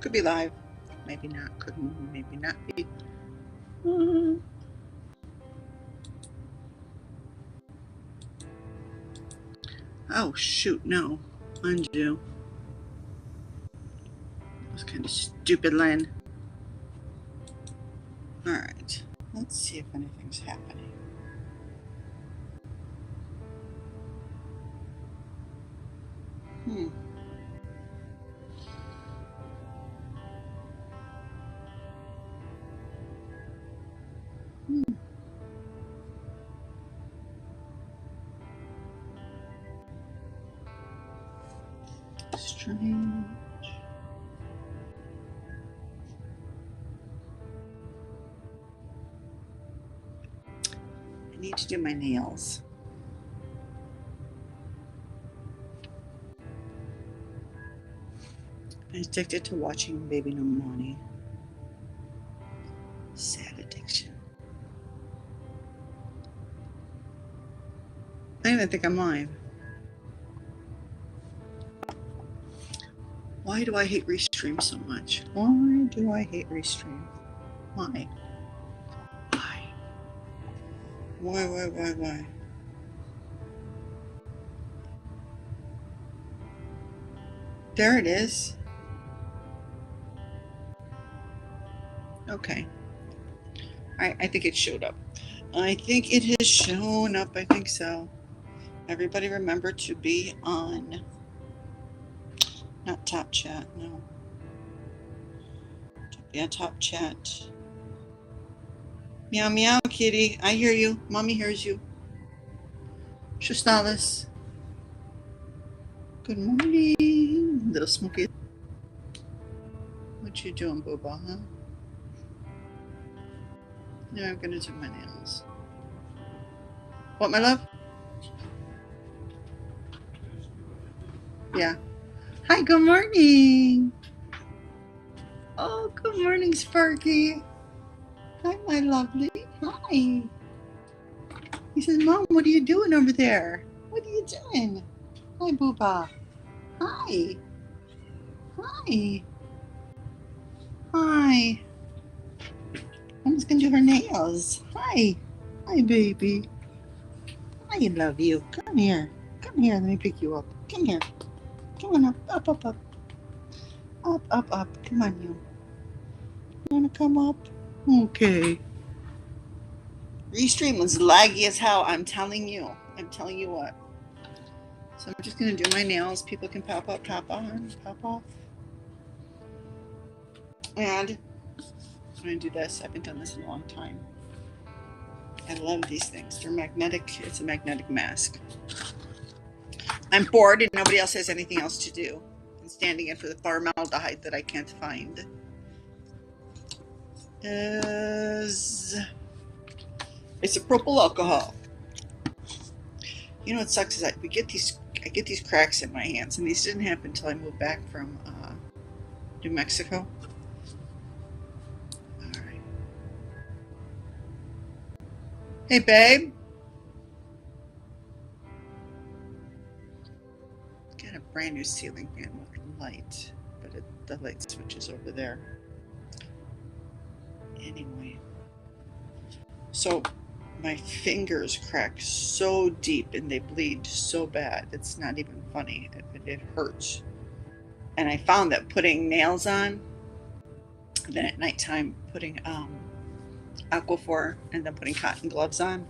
Could be live. Maybe not. Could maybe not be. Oh, shoot. No. Undo. That was kind of stupid, Len. All right. Let's see if anything's happening. Strange. I need to do my nails. I'm addicted to watching Baby No Money. Sad addiction. I don't even think I'm live. Why do I hate Restream so much? Why do I hate Restream? Why? Why? There it is. Okay. I think it showed up. I think it has shown up. I think so. Everybody remember to be on, not top chat, no. Yeah, top chat. Meow, meow, kitty. I hear you. Mommy hears you. Shustalis. Good morning, little Smokey. What you doing, Booba, huh? No, I'm gonna do my nails. What, my love? Yeah. Hi, good morning. Oh, good morning, Sparky. Hi, my lovely. Hi. He says, Mom, what are you doing over there? What are you doing? Hi, Booba. Hi. Hi. Hi. I'm just going to do her nails. Hi. Hi, baby. I love you. Come here. Come here. Let me pick you up. Come here. Come on up. Up, up, up. Up, up, up. Come on, you. You want to come up? Okay. Restream was laggy as hell. I'm telling you. I'm telling you what. So I'm just going to do my nails. People can pop up, pop on, pop off. And I'm going to do this. I haven't done this in a long time. I love these things. They're magnetic. It's a magnetic mask. I'm bored and nobody else has anything else to do. I'm standing in for the formaldehyde that I can't find. It's a propyl alcohol. You know what sucks is I get these cracks in my hands, and these didn't happen until I moved back from New Mexico. All right. Hey, babe. Got a brand new ceiling fan with light, but the light switch is over there. Anyway, so my fingers crack so deep and they bleed so bad. It's not even funny. It hurts. And I found that putting nails on, then at nighttime putting Aquaphor and then putting cotton gloves on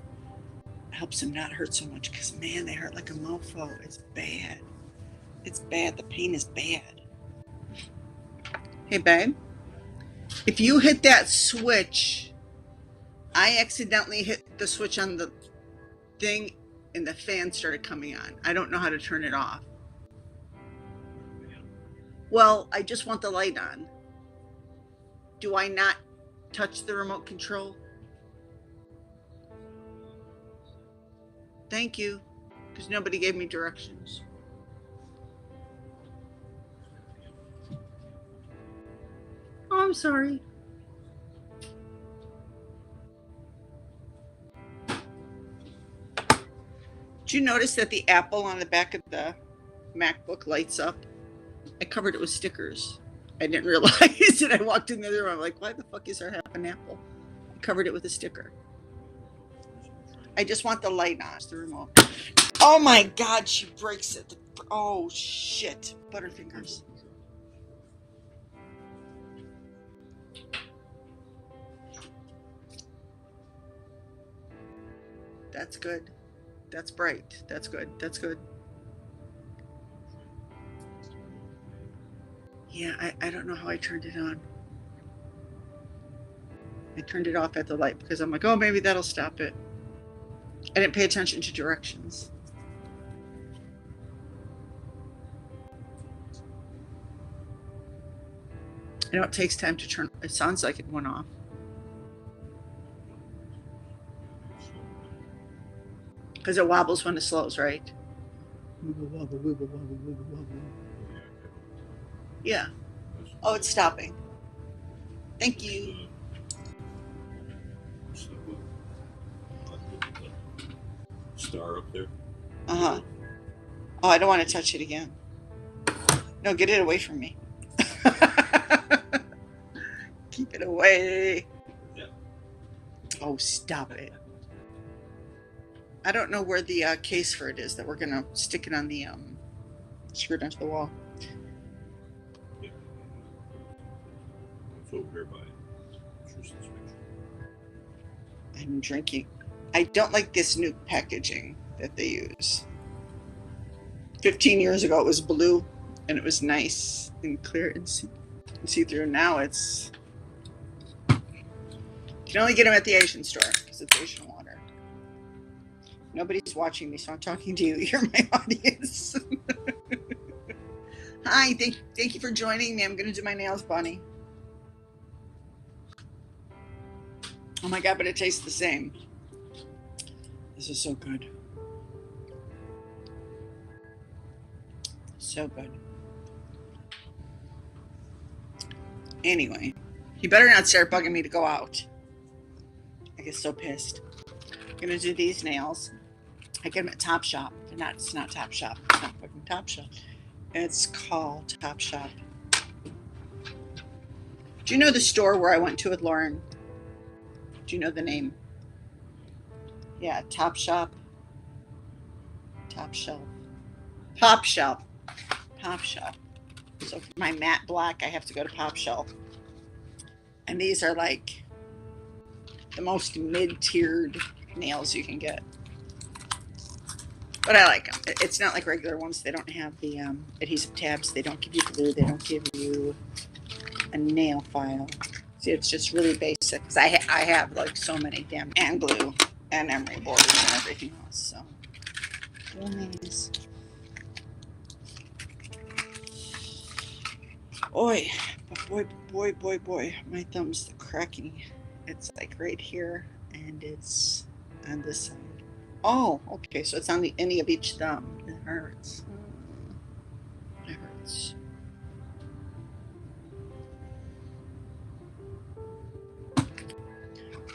helps them not hurt so much, because man, they hurt like a mofo. It's bad. It's bad. The pain is bad. Hey, babe. If you hit that switch, I accidentally hit the switch on the thing and the fan started coming on. I don't know how to turn it off. Well, I just want the light on. Do I not touch the remote control? Thank you, because nobody gave me directions. Oh, I'm sorry. Did you notice that the apple on the back of the MacBook lights up? I covered it with stickers. I didn't realize it. I walked in the other room. I'm like, why the fuck is there half an apple? I covered it with a sticker. I just want the light on. It's the remote. Oh my God, she breaks it. Oh shit. Butterfingers. That's good. That's bright. That's good. That's good. Yeah, I don't know how I turned it on. I turned it off at the light because I'm like, oh, maybe that'll stop it. I didn't pay attention to directions. I know it takes time to turn. It sounds like it went off. Because it wobbles when it slows, right? Wibble, wobble, wibble, wobble, wibble, wobble. Yeah. Oh, it's stopping. Thank you. Star up there. Uh-huh. Oh, I don't want to touch it again. No, get it away from me. Keep it away. Yeah. Oh, stop it. I don't know where the case for it is that we're going to stick it on the, screw it onto the wall. Yeah. It's over here by Tristan's picture. I'm drinking. I don't like this new packaging that they use. 15 years ago, it was blue and it was nice and clear and see through. Now it's, you can only get them at the Asian store because it's Asian water. Nobody's watching me, so I'm talking to you. You're my audience. Hi, thank you for joining me. I'm going to do my nails, Bonnie. Oh my God, but it tastes the same. This is so good. So good. Anyway, you better not start bugging me to go out. I get so pissed. I'm going to do these nails. I get them at Top Shop. It's not Top Shop. It's not fucking Top Shop. It's called Top Shop. Do you know the store where I went to with Lauren? Do you know the name? Yeah, Top Shop. Top Shelf. Pop Shelf. Pop Shelf. So for my matte black, I have to go to Pop Shelf. And these are like the most mid-tiered nails you can get. But I like them. It's not like regular ones. They don't have the adhesive tabs. They don't give you glue. They don't give you a nail file. See, it's just really basic. Because I have like so many damn and glue and emery borders and everything else. So, doing these. Boy, boy, my thumb's cracking. It's like right here, and it's on this side. Oh, okay, so it's on the any of each thumb. It hurts. It hurts.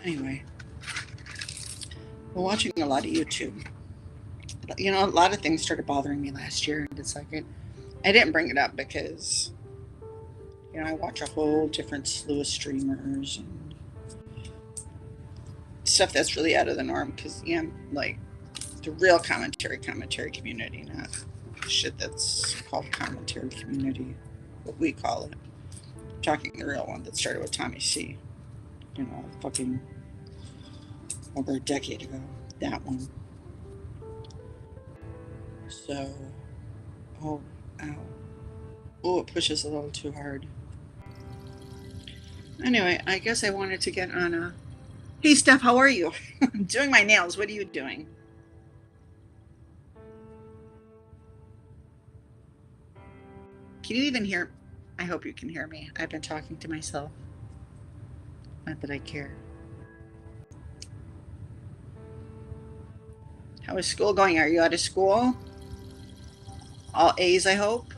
Anyway, we're watching a lot of YouTube. You know, a lot of things started bothering me last year, and it's like I didn't bring it up because, you know, I watch a whole different slew of streamers and stuff that's really out of the norm because, yeah, like the real commentary community, not shit that's called commentary community, what we call it. I'm talking the real one that started with Tommy C. You know, fucking over a decade ago. That one. So, oh, ow. Oh, it pushes a little too hard. Anyway, I guess I wanted to get on a... Hey, Steph, how are you? I'm doing my nails. What are you doing? Can you even hear? I hope you can hear me. I've been talking to myself. Not that I care. How is school going? Are you out of school? All A's, I hope?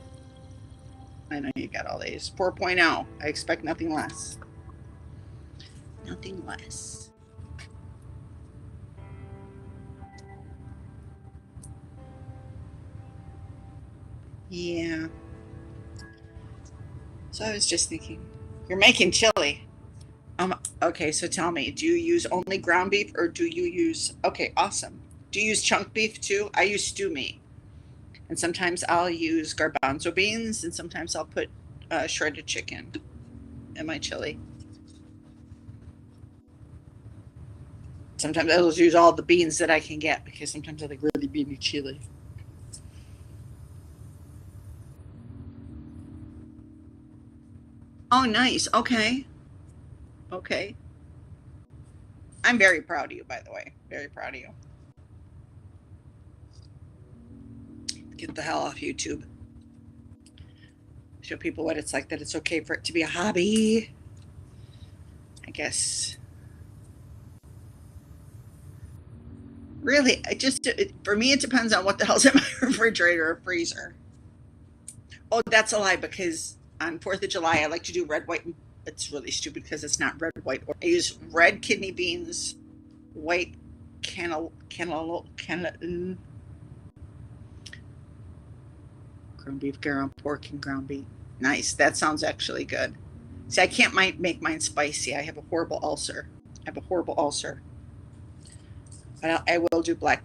I know you got all A's. 4.0. I expect nothing less. Nothing less. Yeah. So I was just thinking, you're making chili. Okay, so tell me, do you use only ground beef or do you use, okay, awesome. Do you use chunk beef too? I use stew meat. And sometimes I'll use garbanzo beans and sometimes I'll put shredded chicken in my chili. Sometimes I'll just use all the beans that I can get because sometimes I like really beany chili. Oh, nice. Okay. Okay. I'm very proud of you, by the way. Very proud of you. Get the hell off YouTube. Show people what it's like, that it's okay for it to be a hobby. I guess. Really, for me, it depends on what the hell's in my refrigerator or freezer. Oh, that's a lie because on 4th of July, I like to do red, white, and it's really stupid because it's not red, white. I use red kidney beans, white ground beef, ground pork, and ground beef. Nice. That sounds actually good. See, I can't make mine spicy. I have a horrible ulcer. I have a horrible ulcer. But I will do black.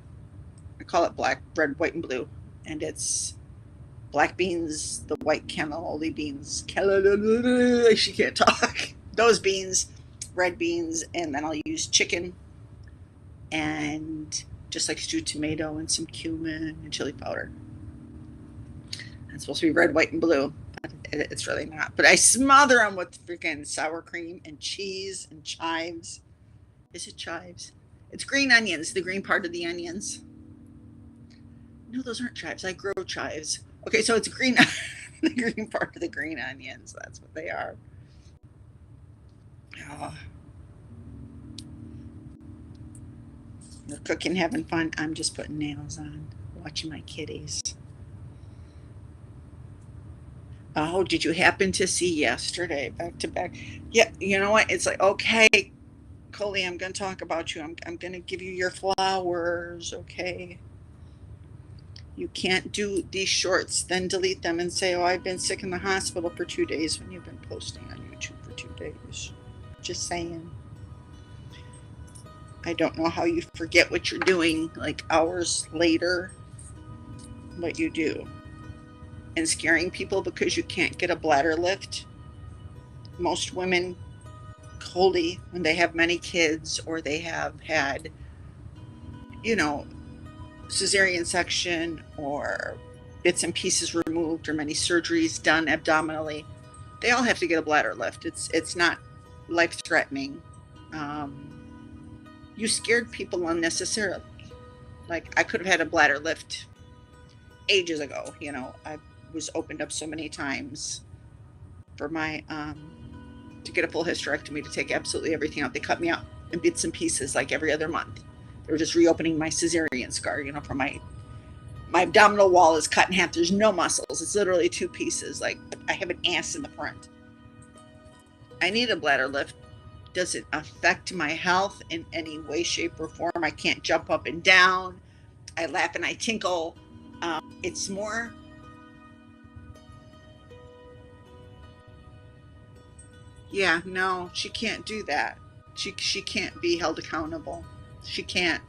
I call it black, red, white, and blue. And it's black beans, the white cannellini beans. She can't talk. Those beans, red beans, and then I'll use chicken and just like stewed tomato and some cumin and chili powder. It's supposed to be red, white, and blue, but it's really not. But I smother them with freaking sour cream and cheese and chives. Is it chives? It's green onions, the green part of the onions. No, those aren't chives. I grow chives. Okay, so it's green, the green part of the green onions. That's what they are. Oh, we're cooking, having fun. I'm just putting nails on, watching my kitties. Oh, did you happen to see yesterday, back to back? Yeah, you know what? It's like, okay, Coley, I'm going to talk about you. I'm going to give you your flowers, okay? You can't do these shorts, then delete them and say, oh, I've been sick in the hospital for 2 days when you've been posting on YouTube for 2 days. Just saying. I don't know how you forget what you're doing like hours later, but you do. And scaring people because you can't get a bladder lift. Most women, Coley, when they have many kids or they have had, you know, cesarean section or bits and pieces removed or many surgeries done abdominally, they all have to get a bladder lift. It's not life threatening. You scared people unnecessarily. Like I could have had a bladder lift ages ago. I was opened up so many times for my to get a full hysterectomy, to take absolutely everything out. They cut me out in bits and pieces like every other month. They were just reopening my cesarean scar, from my abdominal wall is cut in half. There's no muscles. It's literally two pieces. Like I have an ass in the front. I need a bladder lift. Does it affect my health in any way, shape, or form? I can't jump up and down. I laugh and I tinkle. It's more. Yeah, no, she can't do that. She can't be held accountable. She can't.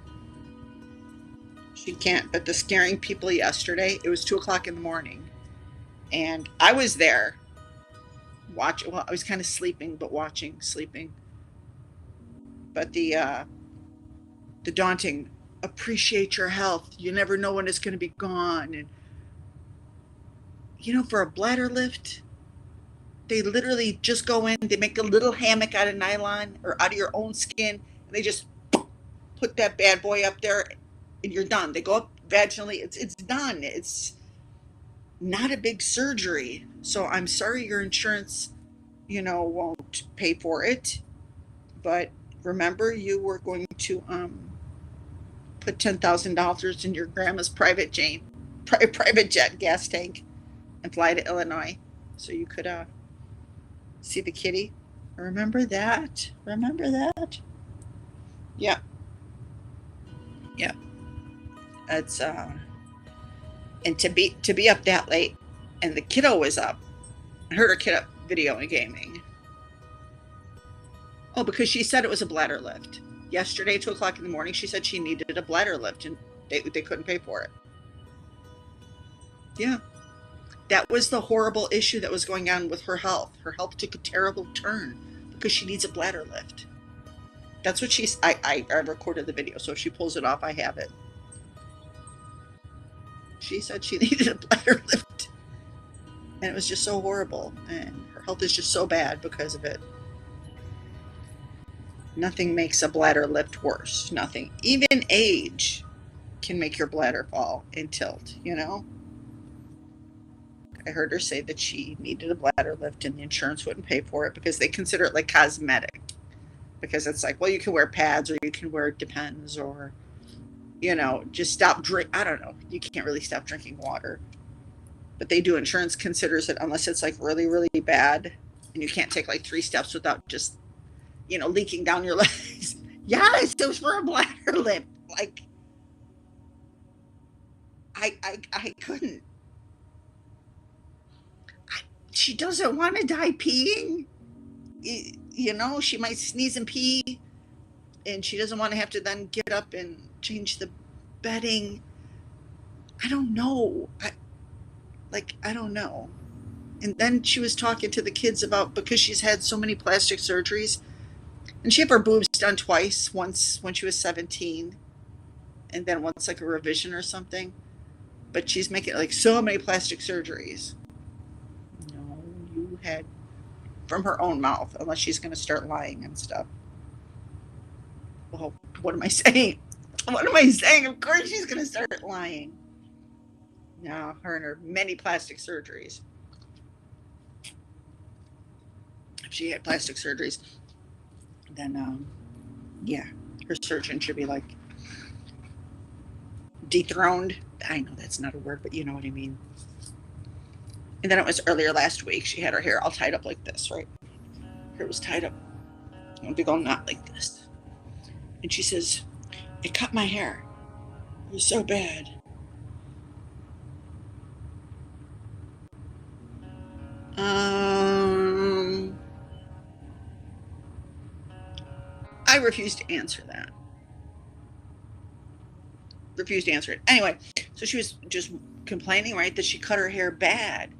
She can't. But the scaring people yesterday, it was 2 o'clock in the morning, and I was there watching. Well, I was kind of sleeping, but watching, sleeping. But the daunting, appreciate your health. You never know when it's going to be gone. And for a bladder lift, they literally just go in. They make a little hammock out of nylon or out of your own skin, and they just put that bad boy up there, and you're done. They go up vaginally. It's done. It's not a big surgery. So I'm sorry your insurance, won't pay for it. But remember, you were going to put $10,000 in your grandma's private jet gas tank, and fly to Illinois, so you could see the kitty. Remember that? Remember that? Yeah, yeah. It's and to be up that late, and the kiddo was up. I heard her kid up video and gaming. Oh, because she said it was a bladder lift. Yesterday, 2 o'clock in the morning, she said she needed a bladder lift and they couldn't pay for it. Yeah. That was the horrible issue that was going on with her health. Her health took a terrible turn because she needs a bladder lift. That's what she's. I recorded the video, so if she pulls it off, I have it. She said she needed a bladder lift, and it was just so horrible, and her health is just so bad because of it. Nothing makes a bladder lift worse. Nothing. Even age can make your bladder fall and tilt, you know? I heard her say that she needed a bladder lift and the insurance wouldn't pay for it because they consider it like cosmetic. Because it's like, well, you can wear pads or you can wear Depends or, you know, just stop drink. I don't know. You can't really stop drinking water. But they do. Insurance considers it unless it's like really, really bad and you can't take like 3 steps without just, you know, leaking down your legs. Yes, it was for a bladder lift. Like, I couldn't. She doesn't want to die peeing. You know, she might sneeze and pee, and she doesn't want to have to then get up and change the bedding. I don't know. I don't know. And then she was talking to the kids about, because she's had so many plastic surgeries, and she had her boobs done twice, once when she was 17, and then once like a revision or something. But she's making like so many plastic surgeries. No, you had from her own mouth, unless she's going to start lying and stuff. Well, what am I saying? What am I saying? Of course she's going to start lying. No, her and her many plastic surgeries. If she had plastic surgeries, then, yeah, her surgeon should be like dethroned. I know that's not a word, but you know what I mean. And then it was earlier last week. She had her hair all tied up like this, right? Her hair was tied up in a big old knot like this. And she says, I cut my hair. It was so bad. I refused to answer that. Refused to answer it. Anyway, so she was just complaining, right, that she cut her hair bad.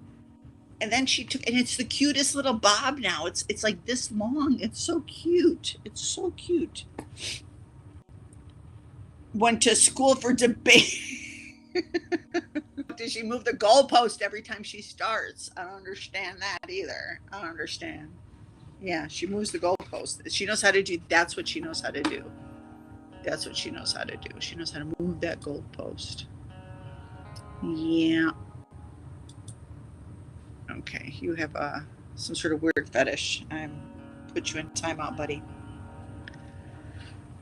And then she took, and it's the cutest little bob now. It's like this long. It's so cute. It's so cute. Went to school for debate. Does she move the goalpost every time she starts? I don't understand that either. I don't understand. Yeah, she moves the goalpost. She knows how to do. That's what she knows how to do. That's what she knows how to do. She knows how to move that goalpost. Yeah. Okay, you have some sort of weird fetish. I'm put you in timeout, buddy.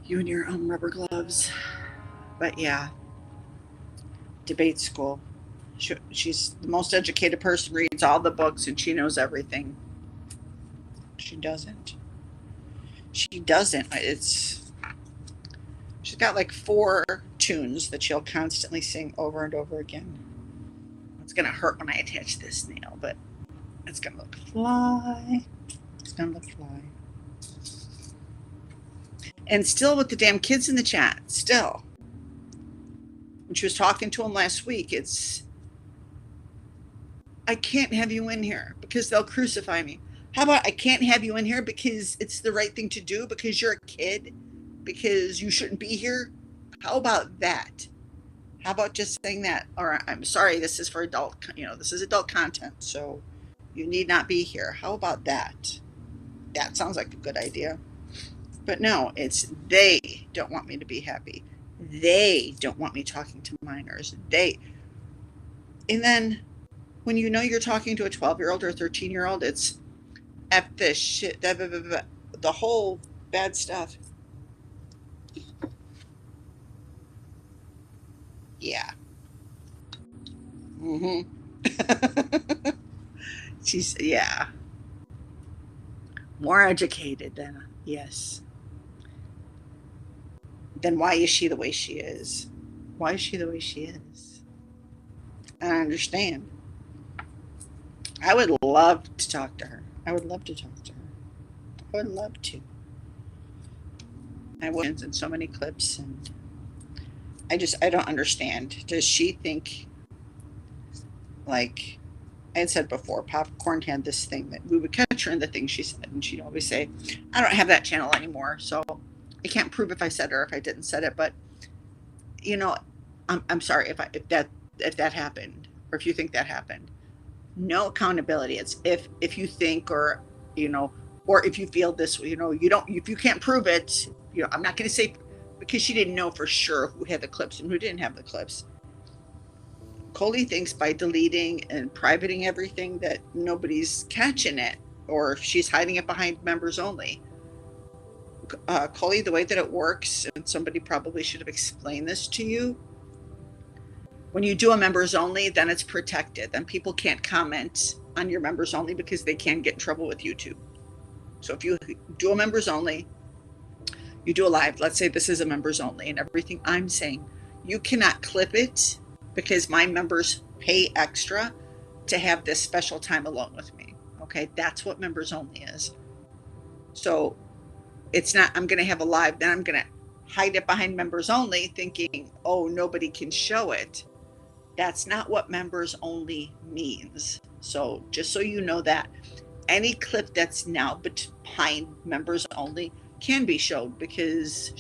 You and your rubber gloves. But yeah, debate school. She's the most educated person, reads all the books, and she knows everything. She doesn't. She doesn't. She's got like 4 tunes that she'll constantly sing over and over again. It's gonna hurt when I attach this nail, but it's gonna look fly. It's gonna look fly. And still with the damn kids in the chat, still. When she was talking to them last week, it's, I can't have you in here because they'll crucify me. How about I can't have you in here because it's the right thing to do because you're a kid, because you shouldn't be here? How about that? How about just saying that? Or I'm sorry, this is for adult, this is adult content, so you need not be here. How about that? That sounds like a good idea. But no, it's they don't want me to be happy. They don't want me talking to minors. And then when you know you're talking to a 12-year-old or a 13-year-old, it's F this shit, the whole bad stuff. Yeah. She's, yeah. More educated than, yes. Then why is she the way she is? Why is she the way she is? I don't understand. I would love to talk to her. I would love to talk to her. I would love to. I was in so many clips, and I don't understand. Does she think, like I had said before, Popcorn had this thing that we would catch her in the thing she said, and she'd always say, "I don't have that channel anymore, so I can't prove if I said it or if I didn't said it." But you know, I'm sorry if that happened, or if you think that happened. No accountability. It's if you think, or you know, or if you feel this, you don't, if you can't prove it, I'm not going to say, because she didn't know for sure who had the clips and who didn't have the clips. Coley thinks by deleting and privating everything that nobody's catching it, or if she's hiding it behind members only. Coley, the way that it works, and somebody probably should have explained this to you, when you do a members only, then it's protected. Then people can't comment on your members only because they can get in trouble with YouTube. So if you do a members only, you do a live, let's say this is a members only, and everything I'm saying, you cannot clip it because my members pay extra to have this special time alone with me. Okay, that's what members only is. So it's not, I'm going to have a live, then I'm going to hide it behind members only thinking, oh, nobody can show it. That's not what members only means. So just so you know that, any clip that's now behind members only can be shown because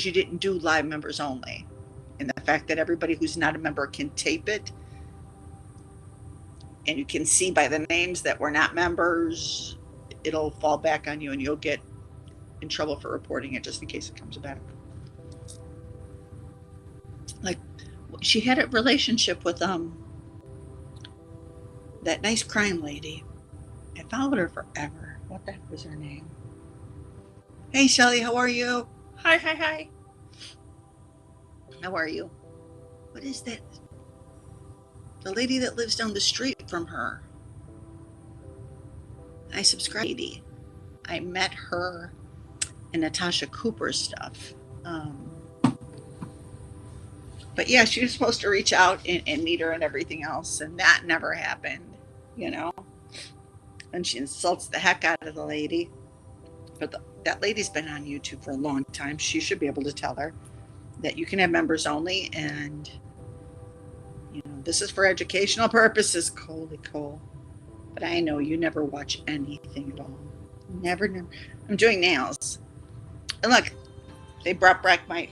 you didn't do live members only. And the fact that everybody who's not a member can tape it, and you can see by the names that we're not members, it'll fall back on you and you'll get in trouble for reporting it just in case it comes back. Like, she had a relationship with that nice crime lady. I followed her forever. What the heck was her name? Hey, Shelly, how are you? Hi. How are you? What is that? The lady that lives down the street from her. I subscribed. I met her in Natasha Cooper's stuff. But yeah, she was supposed to reach out and meet her and everything else, and that never happened, And she insults the heck out of the lady. But that lady's been on YouTube for a long time. She should be able to tell her that you can have members only, and this is for educational purposes. Holy coal. But I know you never watch anything at all. Never. I'm doing nails. And look, they brought back my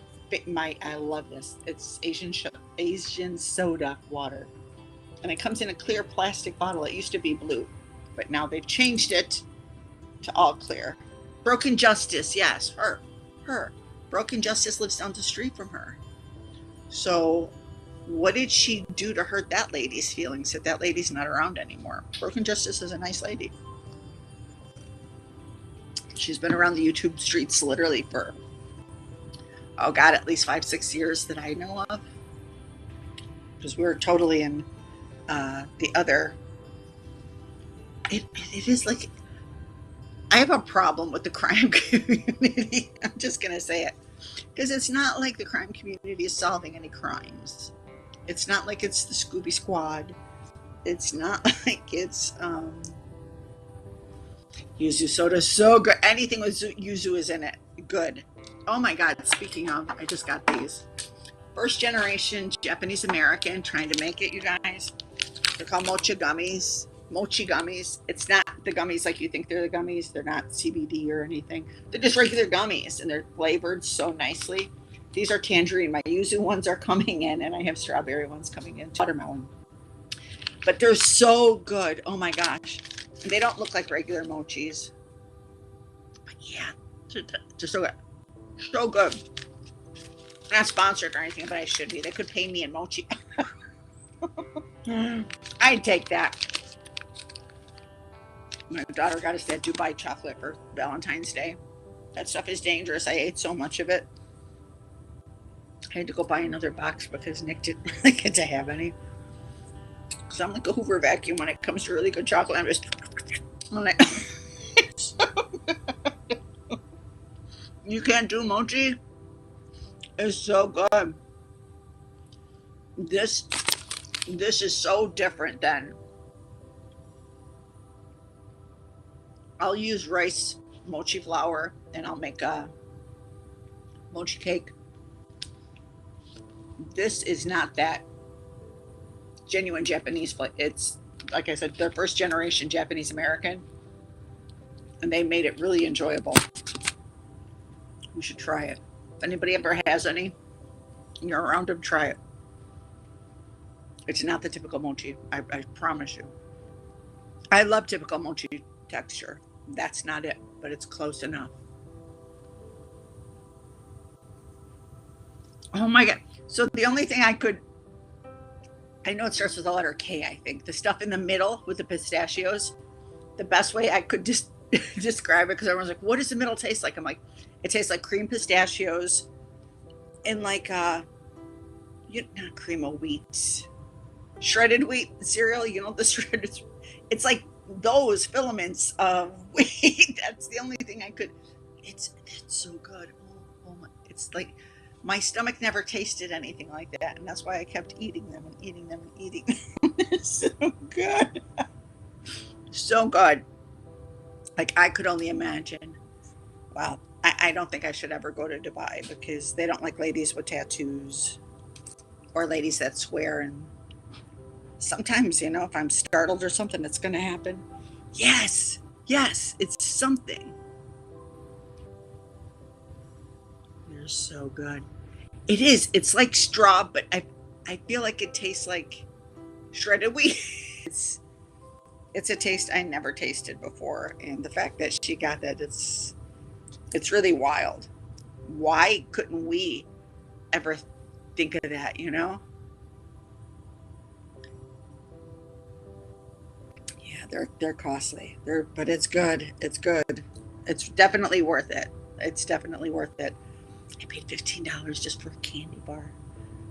I love this. It's Asian soda water. And it comes in a clear plastic bottle. It used to be blue, but now they've changed it to all clear. Broken Justice, yes, her. Broken Justice lives down the street from her. So what did she do to hurt that lady's feelings if that lady's not around anymore? Broken Justice is a nice lady. She's been around the YouTube streets literally for, oh God, at least 5-6 years that I know of. Because we're totally in the other. It is like, I have a problem with the crime community. I'm just going to say it. Because it's not like the crime community is solving any crimes. It's not like it's the Scooby Squad. It's not like it's yuzu soda is so good. Anything with yuzu is in it. Good. Oh my God, speaking of, I just got these. First generation Japanese American trying to make it, you guys. They're called mochi gummies. It's not the gummies like you think they're the gummies. They're not CBD or anything. They're just regular gummies, and they're flavored so nicely. These are tangerine. My yuzu ones are coming in, and I have strawberry ones coming in. Watermelon. But they're so good. Oh my gosh. And they don't look like regular mochis. But yeah, they're so good. So good. Not sponsored or anything, but I should be. They could pay me in mochi. I'd take that. My daughter got us that Dubai chocolate for Valentine's Day. That stuff is dangerous. I ate so much of it. I had to go buy another box because Nick didn't really get to have any. Because I'm like a Hoover vacuum when it comes to really good chocolate. I'm just... You can't do mochi? It's so good. This is so different than I'll use rice mochi flour and I'll make a mochi cake. This is not that genuine Japanese flavor. It's, like I said, they're first generation Japanese American, and they made it really enjoyable. You should try it. If anybody ever has any, and you're around them, try it. It's not the typical mochi. I promise you. I love typical mochi texture. That's not it, but it's close enough. Oh my god. So the only thing I know it starts with the letter K, I think. The stuff in the middle with the pistachios, the best way I could just describe it, because everyone's like, what does the middle taste like? I'm like, it tastes like cream pistachios and like not cream of wheat, shredded wheat cereal, the shredded, it's like those filaments of wheat. That's the only thing I could, it's so good. Oh my, it's like my stomach never tasted anything like that, and that's why I kept eating them and eating them and eating them. They're so good. So good. Like, I could only imagine. Wow. I don't think I should ever go to Dubai because they don't like ladies with tattoos or ladies that swear. And sometimes, if I'm startled or something, it's going to happen. Yes. Yes. It's something. They're so good. It is. It's like straw, but I feel like it tastes like shredded wheat. It's a taste I never tasted before, and the fact that she got that, it's really wild. Why couldn't we ever think of that? Yeah, they're costly. But it's good. It's good. It's definitely worth it. It's definitely worth it. I paid $15 just for a candy bar,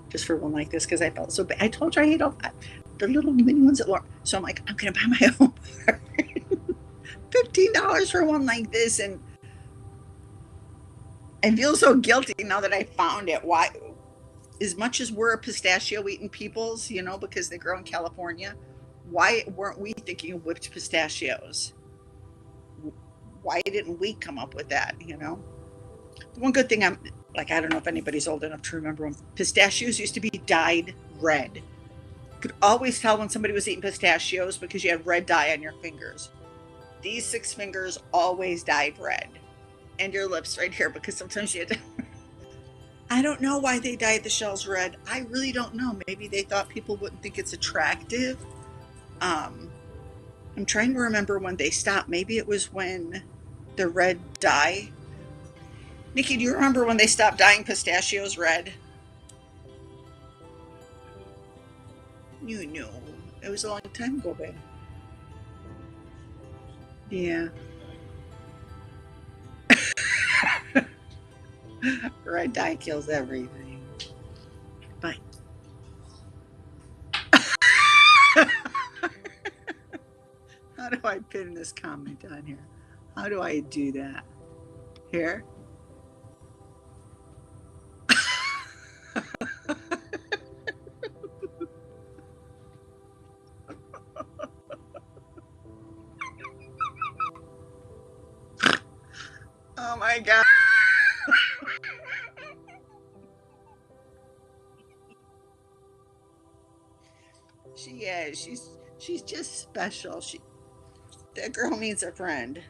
just for one like this, because I felt so bad. I told you I hate all the little mini ones at Walmart. So I'm like, I'm gonna buy my own bar. $15 for one like this, and I feel so guilty now that I found it. Why? As much as we're a pistachio eating peoples, because they grow in California, why weren't we thinking of whipped pistachios? Why didn't we come up with that? The one good thing, I'm like, I don't know if anybody's old enough to remember when pistachios used to be dyed red. You could always tell when somebody was eating pistachios because you had red dye on your fingers. These 6 fingers always dyed red. And your lips right here, because sometimes you had to. I don't know why they dyed the shells red. I really don't know. Maybe they thought people wouldn't think it's attractive. Um, I'm trying to remember when they stopped. Maybe it was when the red dye. Nikki, do you remember when they stopped dyeing pistachios red? You know. It was a long time ago, babe. Yeah. Red dye kills everything. But how do I pin this comment on here? How do I do that? Here? Oh my god. She is. She's just special. That girl needs a friend.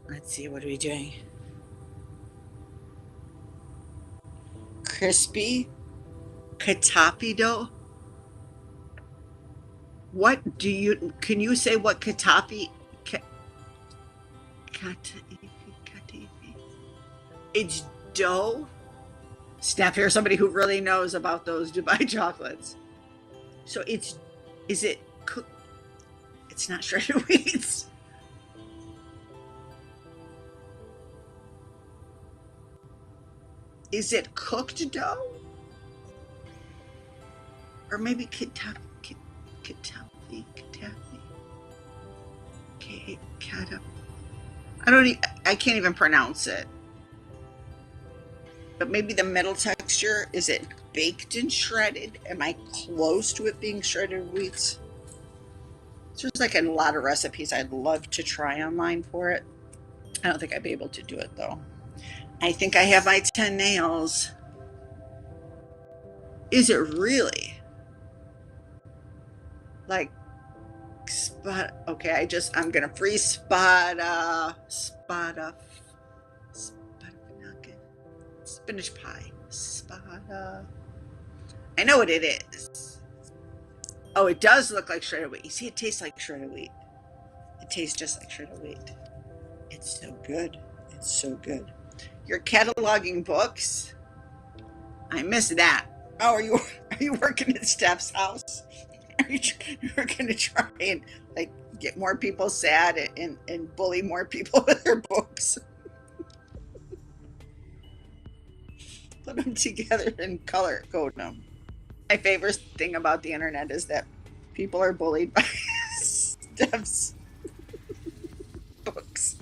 Let's see, what are we doing? Crispy katapi dough. Can you say what katapi? Katapi. It's dough. Steph, here's somebody who really knows about those Dubai chocolates. So is it cooked? It's not shredded wheat. Is it cooked dough? Or maybe katapi. I can't even pronounce it. But maybe the middle texture, is it baked and shredded? Am I close to it being shredded wheat? So there's like a lot of recipes I'd love to try online for it. I don't think I'd be able to do it though. I think I have my 10 nails. Is it really? Like spot? Okay, I'm gonna freeze spinach pie. I know what it is. Oh, it does look like shredded wheat. You see, it tastes like shredded wheat. It tastes just like shredded wheat. It's so good. It's so good. You're cataloging books. I miss that. Oh, are you working at Steph's house? You're going to try and like get more people sad and bully more people with their books? Put them together and color code them. My favorite thing about the internet is that people are bullied by Steph's books.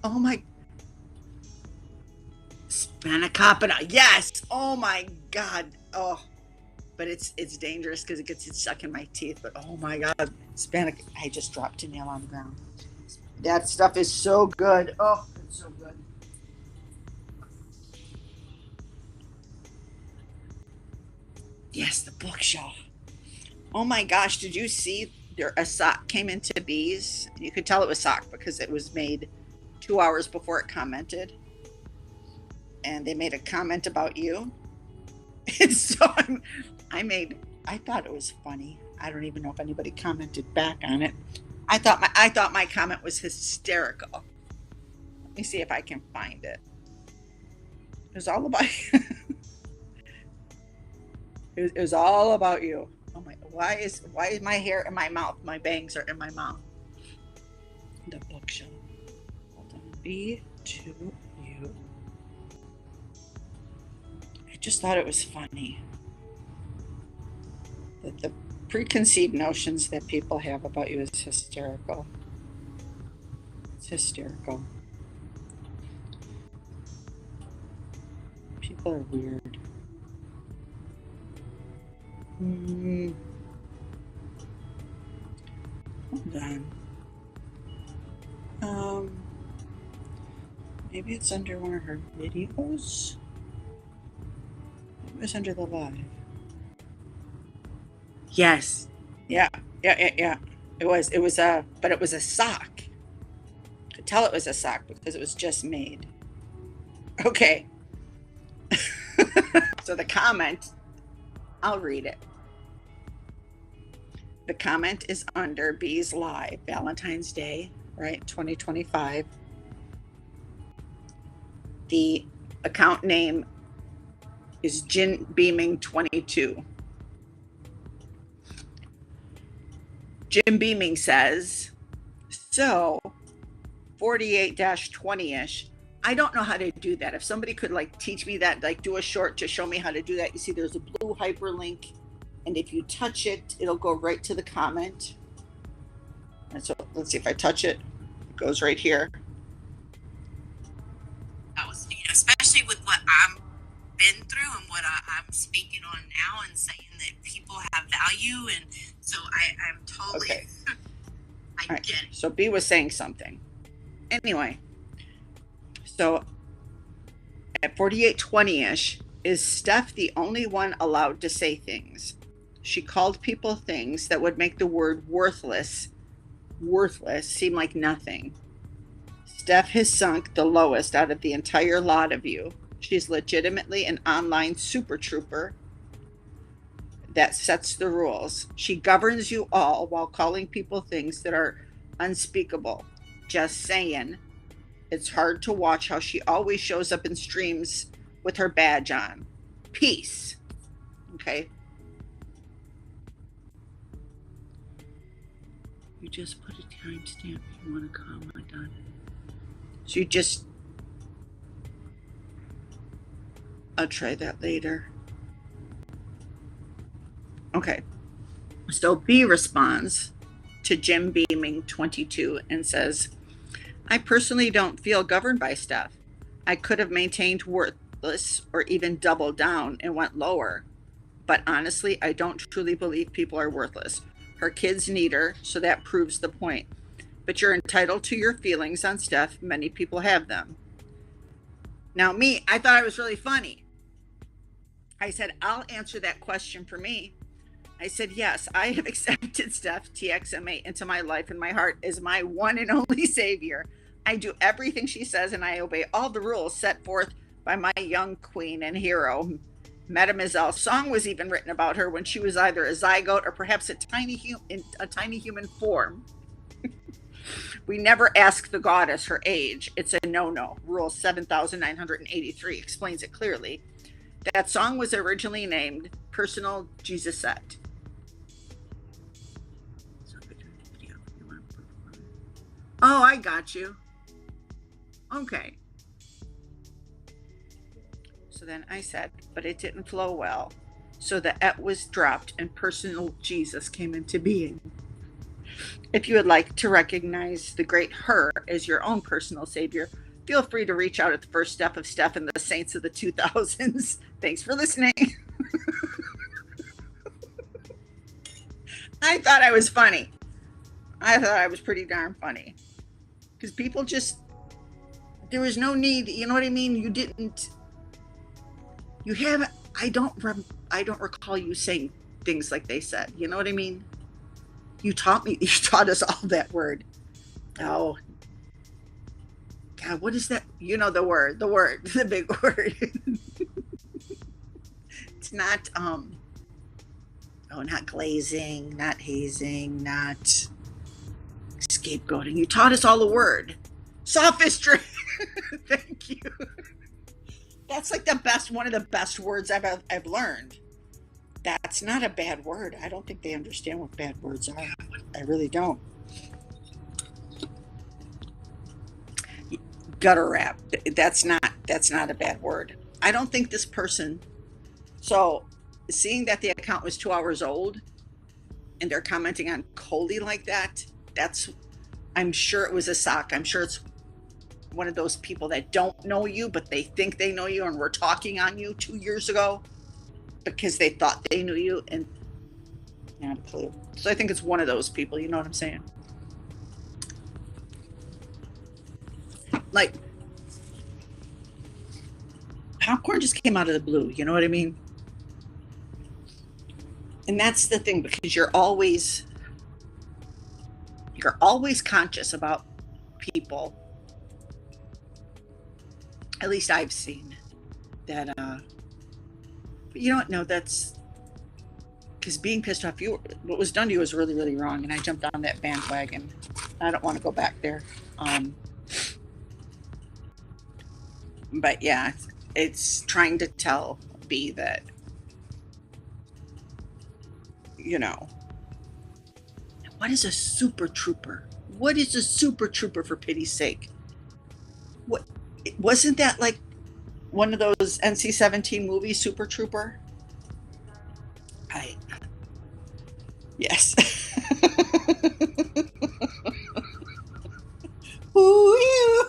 Oh my, spanakopita. Yes. Oh my God. Oh, but it's dangerous because it gets stuck in my teeth. But oh my God, I just dropped a nail on the ground. That stuff is so good. Oh, it's so good. Yes, the bookshelf. Oh my gosh, did you see a sock came into Bees? You could tell it was sock because it was made 2 hours before it commented. And they made a comment about you. And so I thought it was funny. I don't even know if anybody commented back on it. I thought my comment was hysterical. Let me see if I can find it. It was all about it was all about you. Oh my, why is my hair in my mouth? My bangs are in my mouth. The bookshelf. Hold on. Be to you. I just thought it was funny. That the preconceived notions that people have about you is hysterical. It's hysterical. People are weird. Hold on. Maybe it's under one of her videos. It was under the live. Yes. Yeah. It was but it was a sock. I could tell it was a sock because it was just made. Okay. So the comment, I'll read it. The comment is under Bees Live, Valentine's Day, right? 2025. The account name is Jin Beaming 22. Jim Beaming says, so 48-20-ish. I don't know how to do that. If somebody could like teach me that, like do a short to show me how to do that. You see, there's a blue hyperlink, and if you touch it, it'll go right to the comment. And so let's see if I touch it. It goes right here. That was, especially with what I've been through and what I'm speaking on now and saying that people have value. And so I'm totally, okay. I right. get it. So B was saying something. Anyway, so at 48-20-ish, is Steph the only one allowed to say things? She called people things that would make the word worthless seem like nothing. Steph has sunk the lowest out of the entire lot of you. She's legitimately an online super trooper that sets the rules. She governs you all while calling people things that are unspeakable. Just saying. It's hard to watch how she always shows up in streams with her badge on. Peace. Okay. You just put a timestamp if you want to comment on it. So you just... I'll try that later. Okay. So B responds to Jim Beaming 22 and says, I personally don't feel governed by Steph. I could have maintained worthless or even doubled down and went lower. but honestly, I don't truly believe people are worthless. Her kids need her, so that proves the point. But you're entitled to your feelings on stuff. Many people have them. Now, me, I thought I was really funny. I said, I'll answer that question for me. I said, yes, I have accepted Steph TXMA into my life and my heart as my one and only savior. I do everything she says and I obey all the rules set forth by my young queen and hero, Mademoiselle. Song was even written about her when she was either a zygote or perhaps a tiny human form. We never ask the goddess her age. It's a no-no. Rule 7983 explains it clearly. That song was originally named Personal Jesus Set. Oh, I got you. Okay. So then I said, but it didn't flow well. So the et was dropped and Personal Jesus came into being. If you would like to recognize the great her as your own personal savior, feel free to reach out at the first step of Steph and the Saints of the 2000s. Thanks for listening. I thought I was funny. I thought I was pretty darn funny. Because people just, there was no need, you know what I mean? You didn't, you haven't, I don't recall you saying things like they said. You know what I mean? You taught us all that word. Oh, God, what is that? You know, the word, the big word. It's not, not glazing, not hazing, not scapegoating. You taught us all the word. Sophistry. Thank you. That's like one of the best words I've learned. That's not a bad word. I don't think they understand what bad words are. I really don't. Gutter rap. That's not a bad word. I don't think this person. So, seeing that the account was 2 hours old, and they're commenting on Coley like that, I'm sure it was a sock. I'm sure it's one of those people that don't know you, but they think they know you and were talking on you 2 years ago because they thought they knew you and not a clue. So I think it's one of those people, you know what I'm saying? Like, popcorn just came out of the blue, you know what I mean? And that's the thing, because you're always conscious about people. At least I've seen that, but you know what? No, that's because being pissed off, what was done to you was really, really wrong. And I jumped on that bandwagon. I don't want to go back there. But yeah, it's trying to tell B that, you know, what is a super trooper? What is a super trooper, for pity's sake? What wasn't that like one of those NC-17 movies, Super Trooper? Yes. Ooh,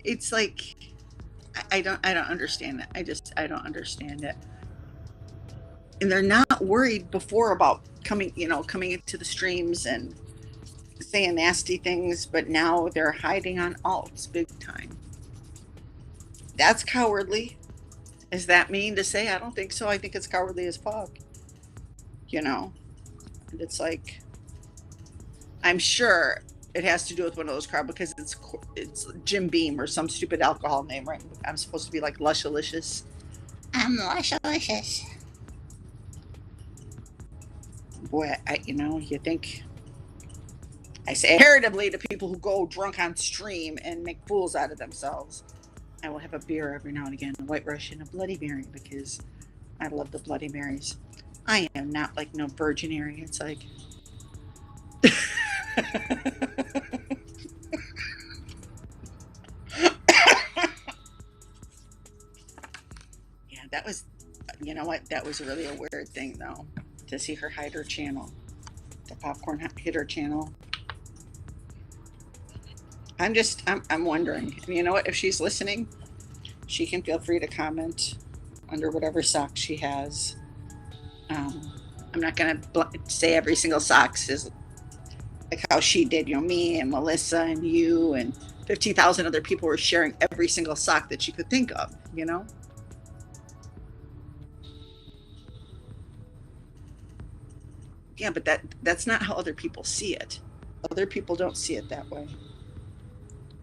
it's like I don't understand that. I don't understand it. And they're not worried before about coming into the streams and saying nasty things, but now they're hiding on alts big time. That's cowardly. Is that mean to say? I don't think so. I think it's cowardly as fuck. You know? And it's like, I'm sure it has to do with one of those crowd, because it's Jim Beam or some stupid alcohol name, right? I'm supposed to be like Lushalicious. I'm Lushalicious. Boy, you think, I say comparatively to people who go drunk on stream and make fools out of themselves. I will have a beer every now and again, a White Russian, a Bloody Mary, because I love the Bloody Marys. I am not like no virginary. It's like, yeah, that was, you know what? That was really a weird thing, though, to see her hide her channel. The popcorn hit her channel. I'm wondering, you know what? If she's listening, She can feel free to comment under whatever sock she has. I'm not going to say every single sock is like how she did. Me and Melissa and you and 15,000 other people were sharing every single sock that she could think of. Yeah, but that's not how other people see it. Other people don't see it that way.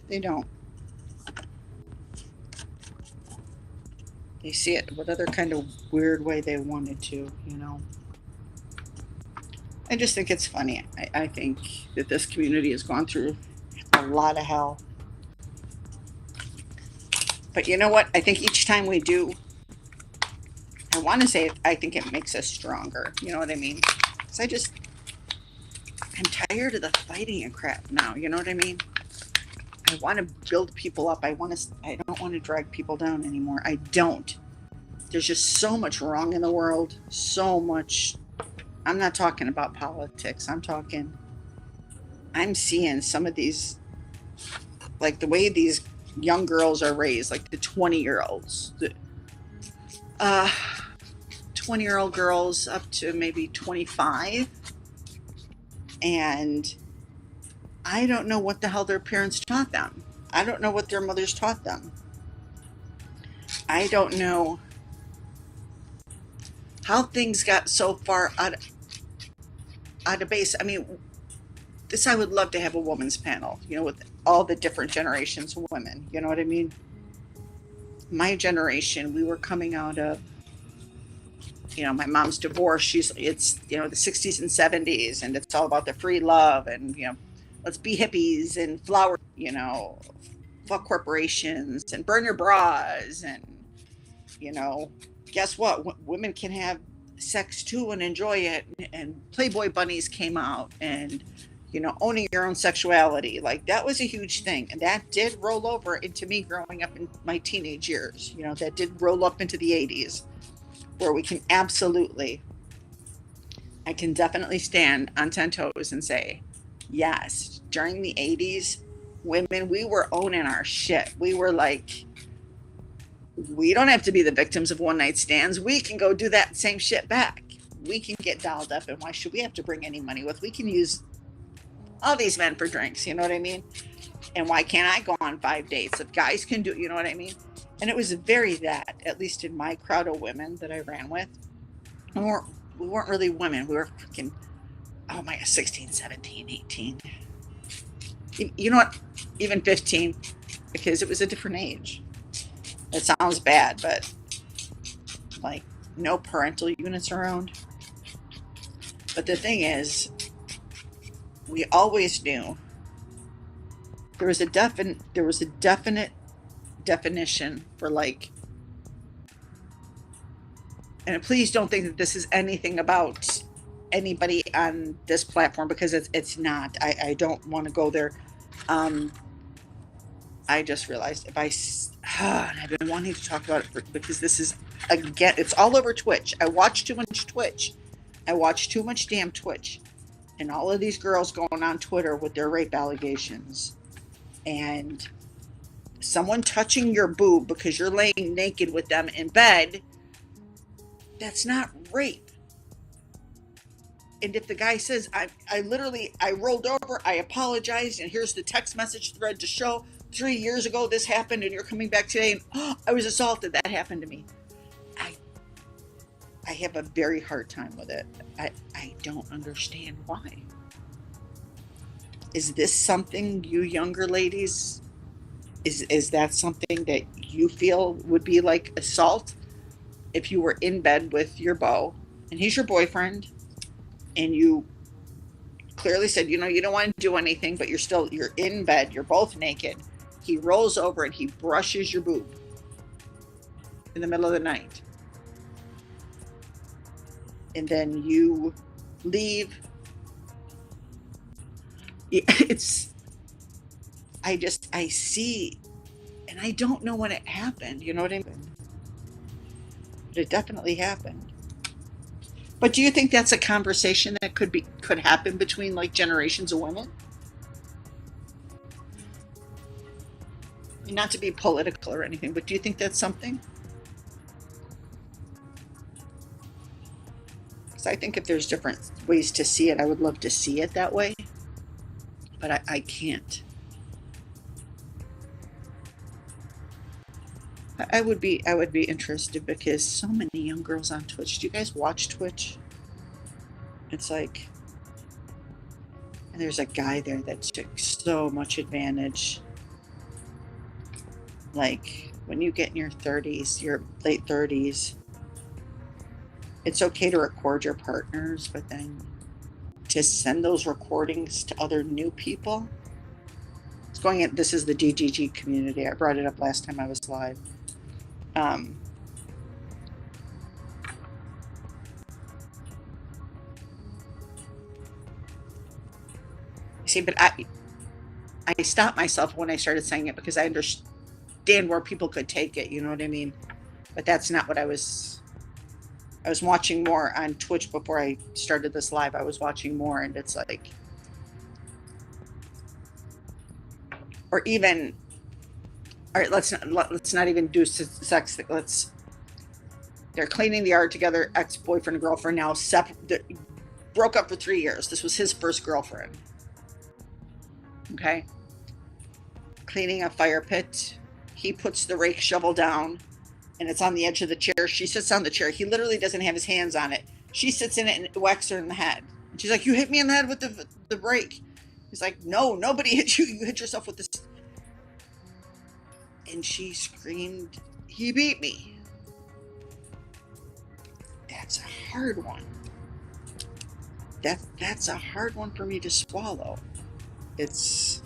They don't. They see it what other kind of weird way they wanted to. I just think it's funny. I think that this community has gone through a lot of hell. But you know what? I think each time we do, I want to say I think it makes us stronger. You know what I mean? Because I'm tired of the fighting and crap now. You know what I mean? I want to build people up. I don't want to drag people down anymore. I don't. There's just so much wrong in the world. So much. I'm not talking about politics. I'm seeing some of these, like the way these young girls are raised, like the 20-year-olds. 20-year-old girls up to maybe 25. And I don't know what the hell their parents taught them. I don't know what their mothers taught them. I don't know how things got so far out of base. I mean, I would love to have a women's panel, with all the different generations of women. You know what I mean? My generation, we were coming out of, my mom's divorce. It's the 60s and 70s, and it's all about the free love and, let's be hippies and flower, fuck corporations and burn your bras. And, guess what? Women can have sex too and enjoy it. And Playboy bunnies came out, and, owning your own sexuality. Like, that was a huge thing. And that did roll over into me growing up in my teenage years. That did roll up into the 80s, where we can I can definitely stand on 10 toes and say, yes, during the 80s, women, we were owning our shit. We were like, we don't have to be the victims of one night stands. We can go do that same shit back. We can get dolled up, and why should we have to bring any money with? We can use all these men for drinks, you know what I mean? And why can't I go on 5 dates if guys can do it, you know what I mean? And it was very that, at least in my crowd of women that I ran with. We weren't really women. We were freaking, 16, 17, 18. You know what? Even 15, because it was a different age. It sounds bad, but like no parental units around. But the thing is, we always knew there was a definite definition for, like, and please don't think that this is anything about anybody on this platform, because it's not. I don't want to go there. I just realized and I've been wanting to talk about it because this is, again, it's all over Twitch. I watch too much Twitch. I watch too much damn Twitch. And all of these girls going on Twitter with their rape allegations. And someone touching your boob because you're laying naked with them in bed, that's not rape. And if the guy says, I rolled over, I apologized, and here's the text message thread to show 3 years ago this happened, and you're coming back today, and I was assaulted, that happened to me. I have a very hard time with it. I don't understand why. Is this something you younger ladies, is that something that you feel would be like assault? If you were in bed with your beau and he's your boyfriend, and you clearly said, you don't want to do anything, but you're in bed, you're both naked. He rolls over and he brushes your boob in the middle of the night. And then you leave. I see, and I don't know when it happened, you know what I mean? But it definitely happened. But do you think that's a conversation that could happen between, like, generations of women? Not to be political or anything, but do you think that's something? Because I think if there's different ways to see it, I would love to see it that way, but I can't. I would be interested because so many young girls on Twitch. Do you guys watch Twitch? It's like, and there's a guy there that took so much advantage. Like when you get in your 30s, your late 30s, it's okay to record your partners, but then to send those recordings to other new people. It's going in, this is the DGG community. I brought it up last time I was live. See, but I stopped myself when I started saying it because I understand where people could take it. You know what I mean? But that's not what I was watching more on Twitch before I started this live. I was watching more, and it's like, or even, all right, let's not even do sex. They're cleaning the yard together, ex-boyfriend and girlfriend now broke up for 3 years. This was his first girlfriend. Okay. Cleaning a fire pit. He puts the rake shovel down and it's on the edge of the chair. She sits on the chair. He literally doesn't have his hands on it. She sits in it and whacks her in the head. And she's like, "You hit me in the head with the rake." He's like, "No, nobody hit you. You hit yourself with this." And she screamed, "He beat me." That's a hard one. That's a hard one for me to swallow. It's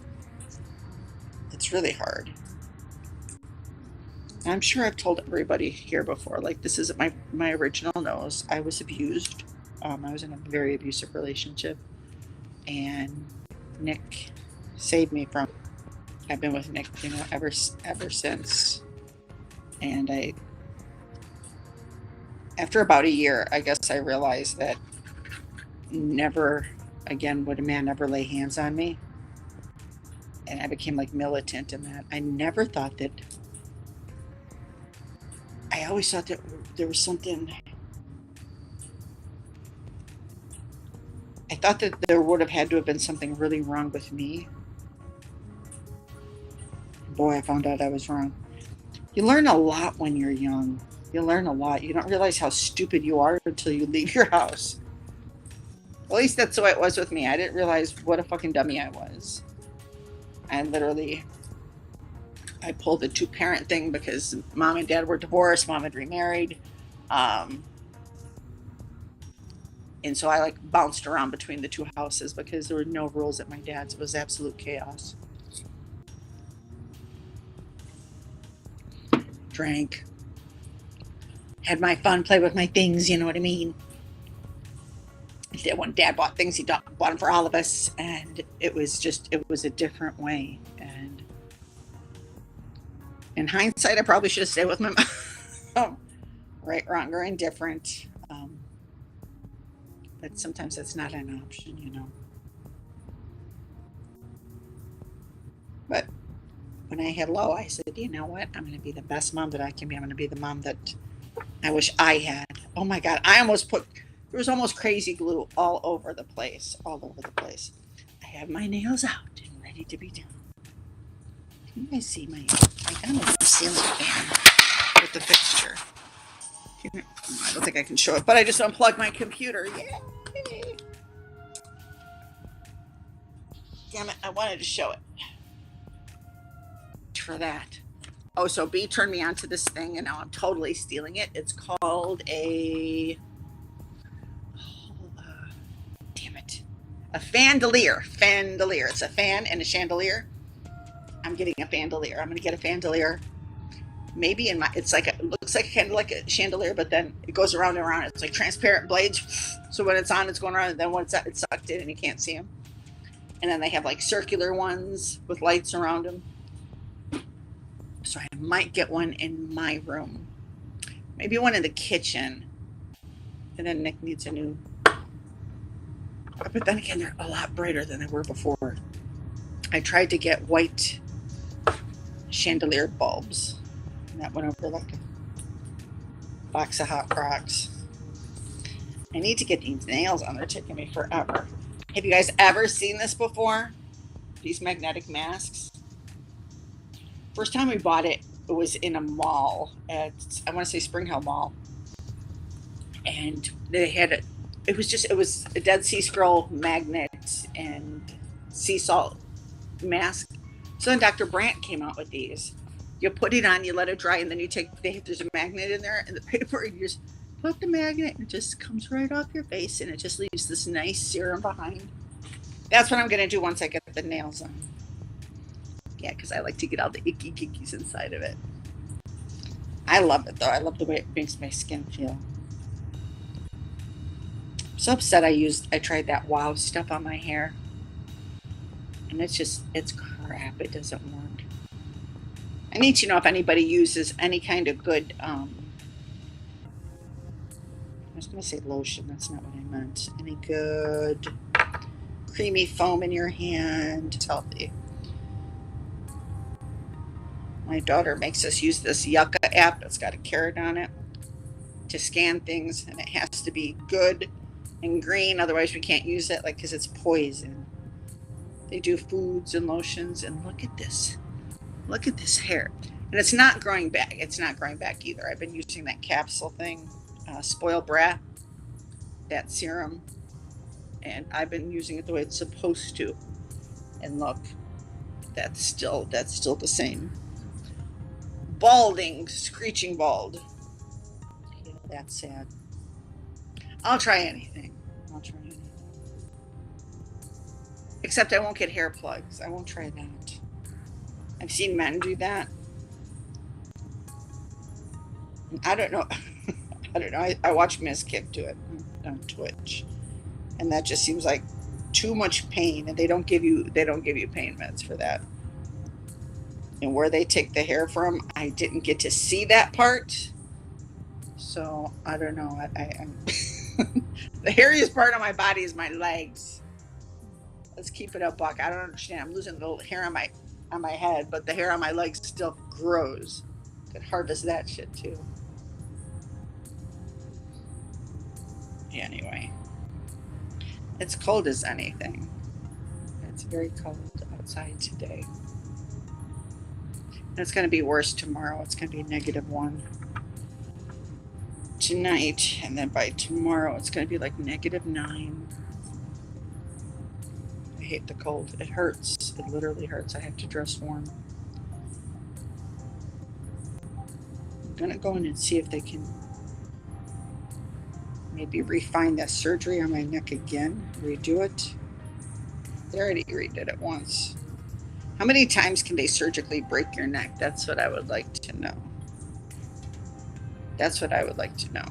really hard. I'm sure I've told everybody here before, like, this isn't my original nose. I was abused. I was in a very abusive relationship, and Nick saved me from. I've been with Nick, ever since. And after about a year, I guess I realized that never again would a man ever lay hands on me. And I became like militant in that. I never thought that. I always thought that there was something. I thought that there would have had to have been something really wrong with me. Boy, I found out I was wrong. You learn a lot when you're young. You learn a lot. You don't realize how stupid you are until you leave your house. At least that's the way it was with me. I didn't realize what a fucking dummy I was. I pulled the 2-parent thing because mom and dad were divorced. Mom had remarried. And so I bounced around between the 2 houses because there were no rules at my dad's. It was absolute chaos. Drank. Had my fun, play with my things, you know what I mean? When dad bought things, he bought them for all of us. And it was a different way. And in hindsight, I probably should have stayed with my mom. Right, wrong, or indifferent. But sometimes that's not an option, But when I hit low, I said, you know what? I'm going to be the best mom that I can be. I'm going to be the mom that I wish I had. Oh my God. There was almost crazy glue all over the place. I have my nails out and ready to be done. Can you guys see I got a ceiling fan with the fixture. I don't think I can show it, but I just unplugged my computer. Yay! Damn it, I wanted to show it. For that. Oh, so B turned me onto this thing, and now I'm totally stealing it. It's called a fandelier. It's a fan and a chandelier. I'm getting a fandelier. I'm going to get a fandelier. Maybe it looks like kind of like a chandelier, but then it goes around and around. It's like transparent blades. So when it's on, it's going around, and then when it's sucked in and you can't see them. And then they have circular ones with lights around them. So I might get one in my room. Maybe one in the kitchen. And then Nick needs a new. But then again, they're a lot brighter than they were before. I tried to get white chandelier bulbs. And that went over like a box of Hot Crocs. I need to get these nails on. They're taking me forever. Have you guys ever seen this before? These magnetic masks? First time we bought it, it was in a mall at, I want to say Spring Hill Mall. And they had it was a Dead Sea Scroll magnet and sea salt mask. So then Dr. Brandt came out with these. You put it on, you let it dry, and then you take, there's a magnet in there and the paper, and you just put the magnet and it just comes right off your face and it just leaves this nice serum behind. That's what I'm going to do once I get the nails on. Yeah, because I like to get all the icky kickies inside of it. I love it though. I love the way it makes my skin feel. I'm so upset I tried that wow stuff on my hair. And it's crap. It doesn't work. I need to know if anybody uses any kind of good, I was going to say lotion. That's not what I meant. Any good creamy foam in your hand. It's healthy. My daughter makes us use this Yucca app. It's got a carrot on it to scan things, and it has to be good and green. Otherwise, we can't use it, like, because it's poison. They do foods and lotions, and look at this. Look at this hair. And it's not growing back. It's not growing back either. I've been using that capsule thing, Spoiled Brat, that serum, and I've been using it the way it's supposed to. And look, that's still the same. Balding, screeching bald. Yeah, that's sad. I'll try anything. Except I won't get hair plugs. I won't try that. I've seen men do that. I don't know. I watch Miss Kip do it on Twitch, and that just seems like too much pain. And they don't give you pain meds for that. And where they take the hair from, I didn't get to see that part. So I don't know. I'm the hairiest part of my body is my legs. Let's keep it a buck. I don't understand. I'm losing a little hair on my head, but the hair on my legs still grows. Could harvest that shit too. Anyway, it's cold as anything. It's very cold outside today. And it's going to be worse tomorrow. It's going to be -1 tonight, and then by tomorrow it's going to be like -9. I hate the cold. It hurts. It literally hurts. I have to dress warm. I'm going to go in and see if they can maybe refine that surgery on my neck again, redo it. They already redid it once. How many times can they surgically break your neck? That's what I would like to know. That's what I would like to know.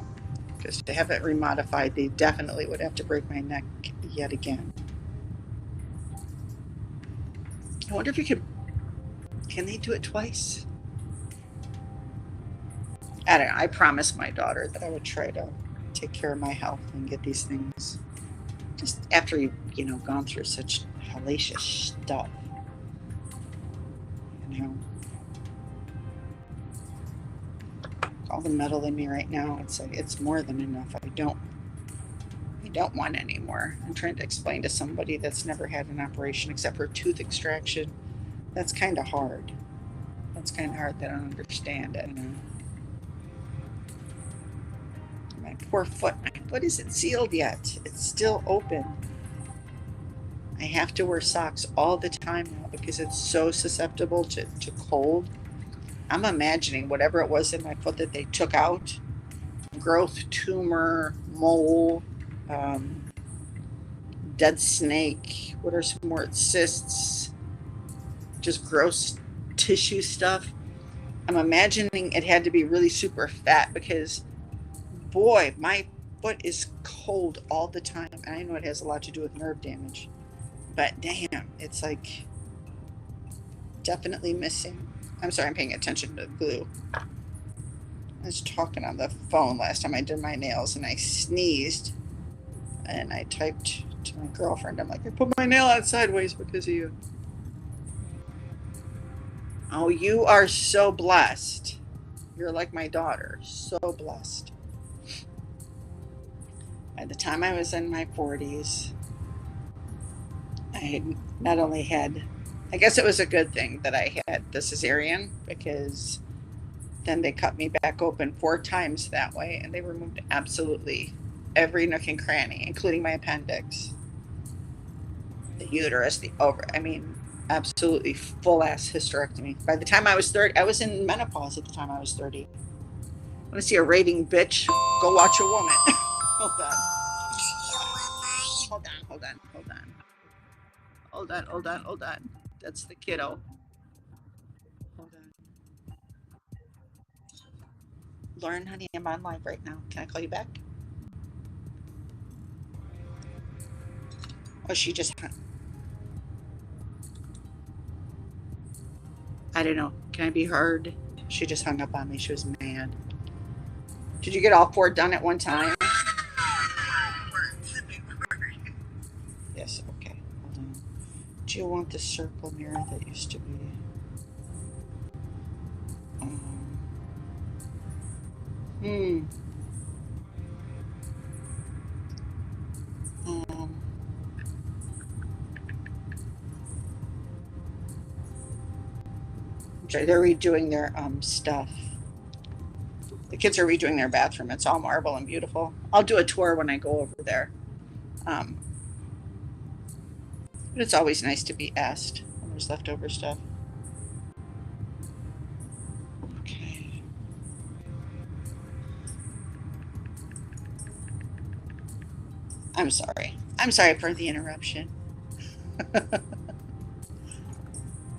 Because to have it remodified, they definitely would have to break my neck yet again. I wonder if you can they do it twice? I don't know. I promised my daughter that I would try to take care of my health and get these things just after you've gone through such hellacious stuff. All the metal in me right now, it's like it's more than enough. I don't want any more. I'm trying to explain to somebody that's never had an operation except for tooth extraction. That's kind of hard. They don't understand it. My poor foot. My foot isn't sealed yet. It's still open. I have to wear socks all the time now because it's so susceptible to cold. I'm imagining whatever it was in my foot that they took out, growth, tumor, mole, dead snake, what are some more, cysts, just gross tissue stuff. I'm imagining it had to be really super fat because, boy, my foot is cold all the time. And I know it has a lot to do with nerve damage, but damn, it's like definitely missing. I'm sorry, I'm paying attention to the glue. I was talking on the phone last time I did my nails and I sneezed and I typed to my girlfriend. I'm like, I put my nail out sideways because of you. Oh, you are so blessed. You're like my daughter, so blessed. By the time I was in my 40s, I had not only had, I guess it was a good thing that I had the cesarean because then they cut me back open 4 times that way and they removed absolutely every nook and cranny, including my appendix, the uterus, the over. I mean, absolutely full ass hysterectomy. By the time I was 30, I was in menopause at the time I was 30. Want to see a raving bitch? Go watch a woman. Hold on. Hold on, hold on, hold on. Hold on, hold on, hold on. That's the kiddo. Hold on. Lauren, honey, I'm on live right now. Can I call you back? Oh, she just, I don't know. Can I be heard? She just hung up on me. She was mad. Did you get all 4 done at one time? Yes, okay. Hold on. Do you want the circle mirror that used to be? Um, hmm. Um, they're redoing their stuff. The kids are redoing their bathroom. It's all marble and beautiful. I'll do a tour when I go over there. Um, but it's always nice to be asked when there's leftover stuff. Okay. I'm sorry. I'm sorry for the interruption.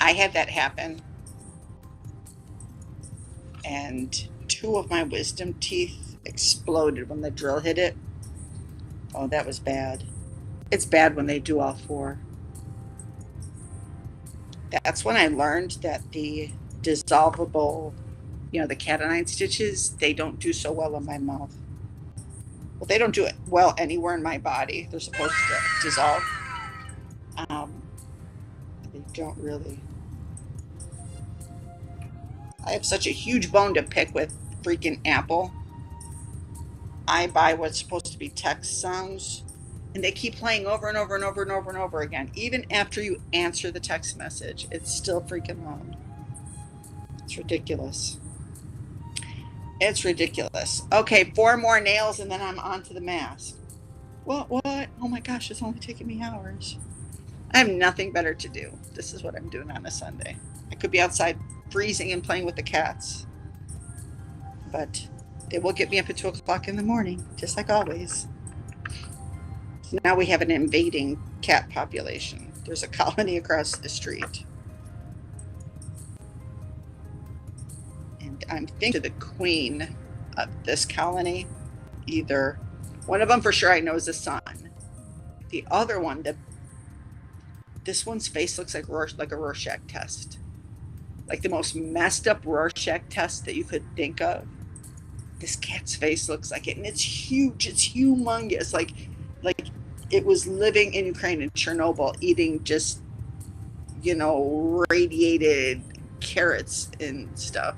I had that happen, and 2 of my wisdom teeth exploded when the drill hit it. Oh, that was bad. It's bad when they do all 4. That's when I learned that the dissolvable, the cat o' nine stitches, they don't do so well in my mouth. Well, they don't do it well anywhere in my body. They're supposed to dissolve. Um, they don't really. I have such a huge bone to pick with freaking Apple. I buy what's supposed to be text sounds, and they keep playing over and over and over and over and over again. Even after you answer the text message, it's still freaking loud. It's ridiculous. It's ridiculous. Okay, 4 more nails and then I'm on to the mask. What? Oh my gosh, it's only taking me hours. I have nothing better to do. This is what I'm doing on a Sunday. I could be outside freezing and playing with the cats, but they will get me up at 2 o'clock in the morning, just like always. So now we have an invading cat population. There's a colony across the street. And I'm thinking to the queen of this colony, either one of them for sure I know is a son. The other one, this one's face looks like a Rorschach test. Like the most messed up Rorschach test that you could think of. This cat's face looks like it, and it's huge. It's humongous. Like it was living in Ukraine in Chernobyl, eating just radiated carrots and stuff.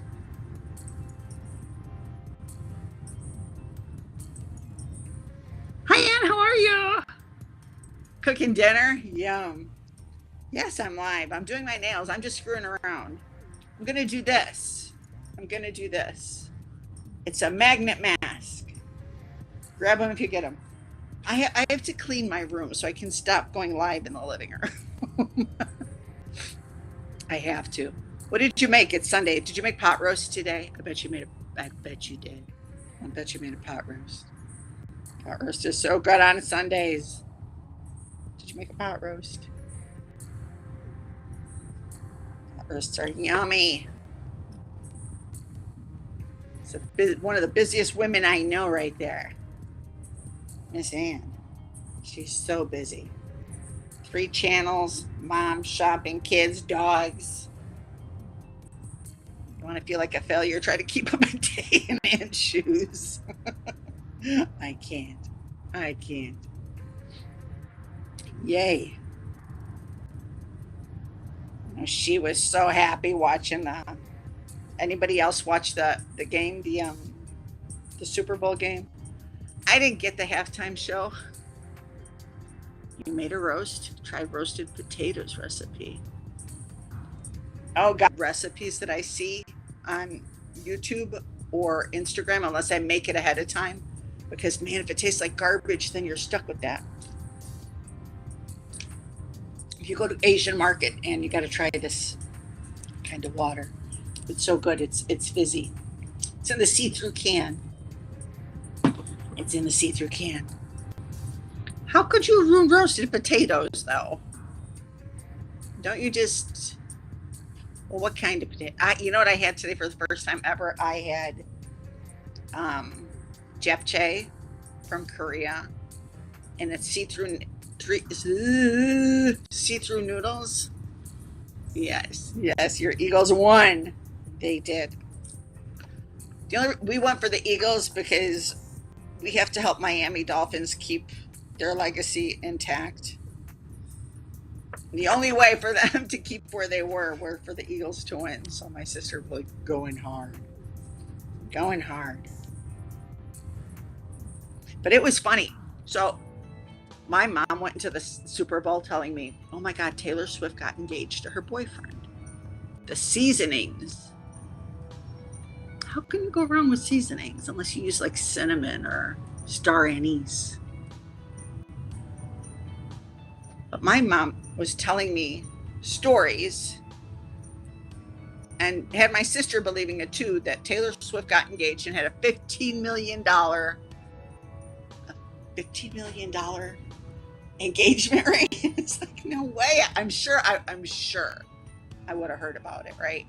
Hi, Ann. How are you? Cooking dinner? Yum. Yes, I'm live. I'm doing my nails. I'm just screwing around. I'm gonna do this. I'm gonna do this. It's a magnet mask. Grab them if you get them. I have to clean my room so I can stop going live in the living room. I have to. What did you make? It's Sunday. Did you make pot roast today? I bet you did. I bet you made a pot roast. Pot roast is so good on Sundays. Did you make a pot roast? Pot roasts are yummy. It's one of the busiest women I know right there. Miss Ann. She's so busy. 3 channels, mom, shopping, kids, dogs. You want to feel like a failure? Try to keep up a day in Ann's shoes. I can't. Yay. She was so happy watching the. Anybody else watch the game, the Super Bowl game? I didn't get the halftime show. You made a roast. Try roasted potatoes recipe. Oh God, recipes that I see on YouTube or Instagram, unless I make it ahead of time, because man, if it tastes like garbage, then you're stuck with that. If you go to Asian market and you got to try this kind of water, it's so good. It's fizzy. It's in the see-through can. It's in the see-through can. How could you ruin roasted potatoes, though? Don't you just? Well, what kind of potato? You know what I had today for the first time ever? I had japchae from Korea, and it's see-through noodles. Yes, your Eagles won. They did. We went for the Eagles because we have to help Miami Dolphins keep their legacy intact. The only way for them to keep where they were for the Eagles to win. So my sister was like going hard. But it was funny. So my mom went into the Super Bowl telling me, oh my God, Taylor Swift got engaged to her boyfriend. The seasonings. How can you go wrong with seasonings unless you use like cinnamon or star anise? But my mom was telling me stories and had my sister believing it too, that Taylor Swift got engaged and had a $15 million engagement ring. It's like, no way. I'm sure I would have heard about it, right?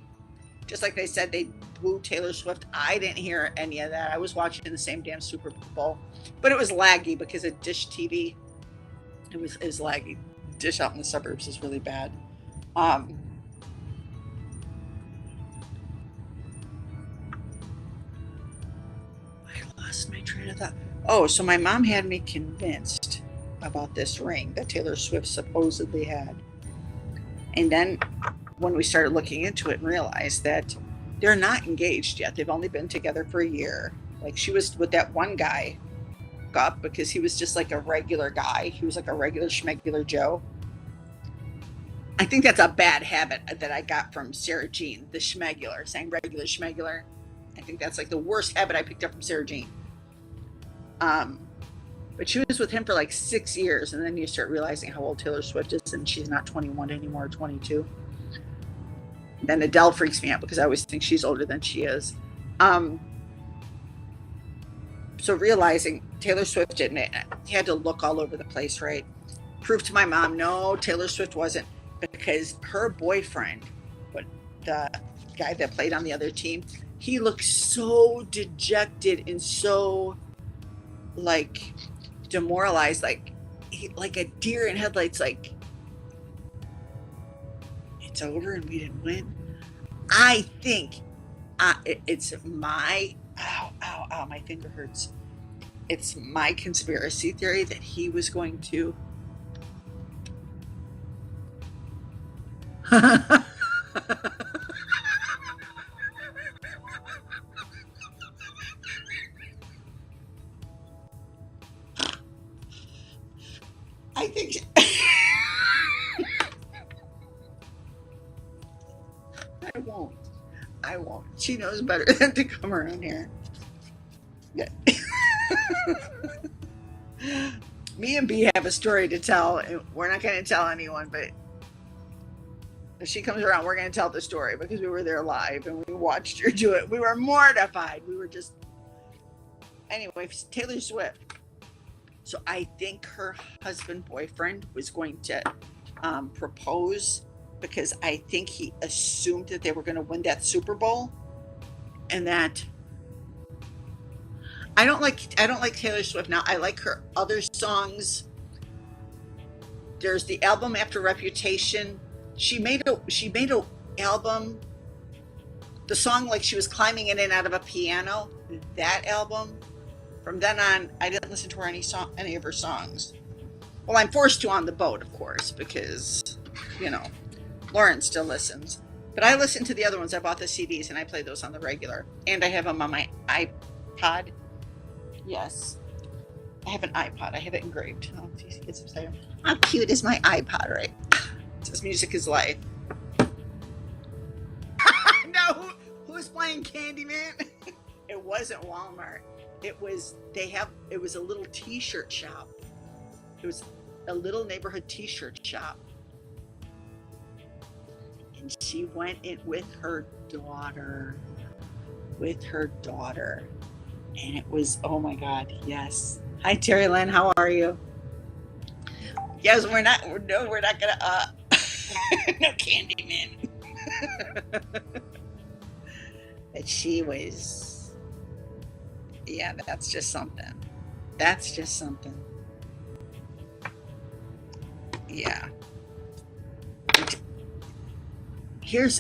Just like they said they blew Taylor Swift. I didn't hear any of that. I was watching the same damn Super Bowl, but it was laggy because of Dish TV. It was laggy. Dish out in the suburbs is really bad. I lost my train of thought. Oh, so my mom had me convinced about this ring that Taylor Swift supposedly had. And then when we started looking into it and realized that they're not engaged yet. They've only been together for a year. Like she was with that one guy up because he was just like a regular guy. He was like a regular schmegular Joe. I think that's a bad habit that I got from Sarah Jean, the schmegular, saying regular schmegular. I think that's like the worst habit I picked up from Sarah Jean. But she was with him for like 6 years, and then you start realizing how old Taylor Swift is, and she's not 21 anymore, 22. Then Adele freaks me out because I always think she's older than she is. So realizing Taylor Swift didn't, he had to look all over the place, right? Prove to my mom, no, Taylor Swift wasn't, because her boyfriend, the guy that played on the other team, he looked so dejected and so like demoralized, like a deer in headlights, like it's over and we didn't win. I think it's my my finger hurts. It's my conspiracy theory that he was going to I think I won't. She knows better than to come around here. Yeah. Me and B have a story to tell, and we're not going to tell anyone, but if she comes around, we're going to tell the story because we were there live and we watched her do it. We were mortified. We were just, anyway, Taylor Swift. So I think her boyfriend was going to propose, because I think he assumed that they were going to win that Super Bowl, and that I don't like Taylor Swift now. I like her other songs. There's the album after Reputation. She made a album, the song like she was climbing in and out of a piano. That album. From then on, I didn't listen to any of her songs. Well, I'm forced to on the boat, of course, because Lauren still listens. But I listen to the other ones. I bought the CDs and I play those on the regular. And I have them on my iPod. Yes. I have an iPod. I have it engraved. Oh, geez, he gets excited. How cute is my iPod, right? It says music is life. No, who's playing Candyman? It wasn't Walmart. It was a little t-shirt shop. It was a little neighborhood t-shirt shop. And she went in with her daughter. And it was, oh my God, yes. Hi, Terry Lynn, how are you? Yes, we're not gonna, no Candyman. But she was, yeah, that's just something. Yeah.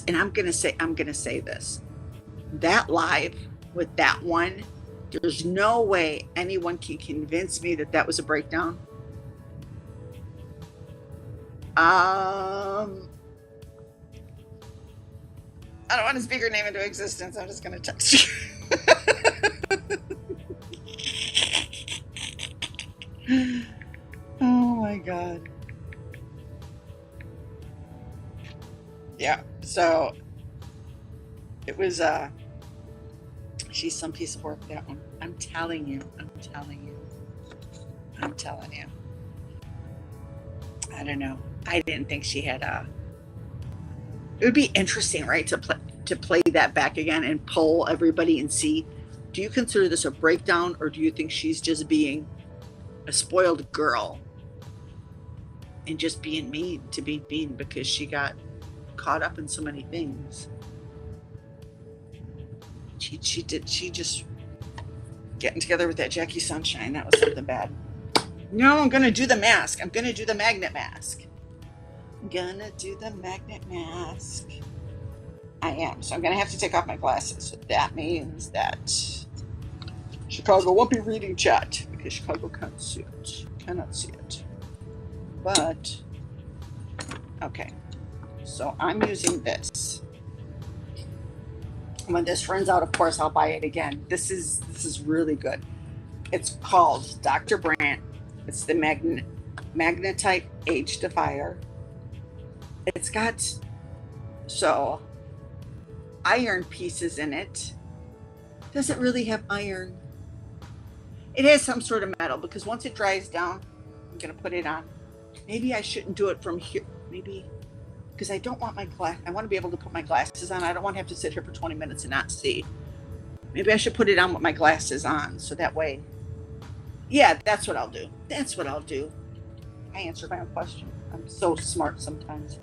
And I'm gonna say this. That live with that one, there's no way anyone can convince me that was a breakdown. I don't want to speak her name into existence. I'm just gonna text you. Oh my God. Yeah. So it was she's some piece of work, that one. I'm telling you. I don't know. I didn't think she had it would be interesting, right, to play that back again and poll everybody and see, do you consider this a breakdown, or do you think she's just being a spoiled girl and just being mean to be mean because she got caught up in so many things? She just getting together with that Jackie Sunshine, that was something bad. No, I'm gonna do the mask. I'm gonna do the magnet mask. I am. So I'm gonna have to take off my glasses. So that means that Chicago won't be reading chat because Chicago cannot see it. But okay. So I'm using this. When this runs out, of course, I'll buy it again. This is really good. It's called Dr. Brandt. It's the Magnetite Age Defier. It's got iron pieces in it. Does it really have iron? It has some sort of metal, because once it dries down, I'm going to put it on. Maybe I shouldn't do it from here. Maybe because I don't want I want to be able to put my glasses on. I don't want to have to sit here for 20 minutes and not see. Maybe I should put it on with my glasses on, so that way. Yeah, that's what I'll do. I answered my own question. I'm so smart sometimes.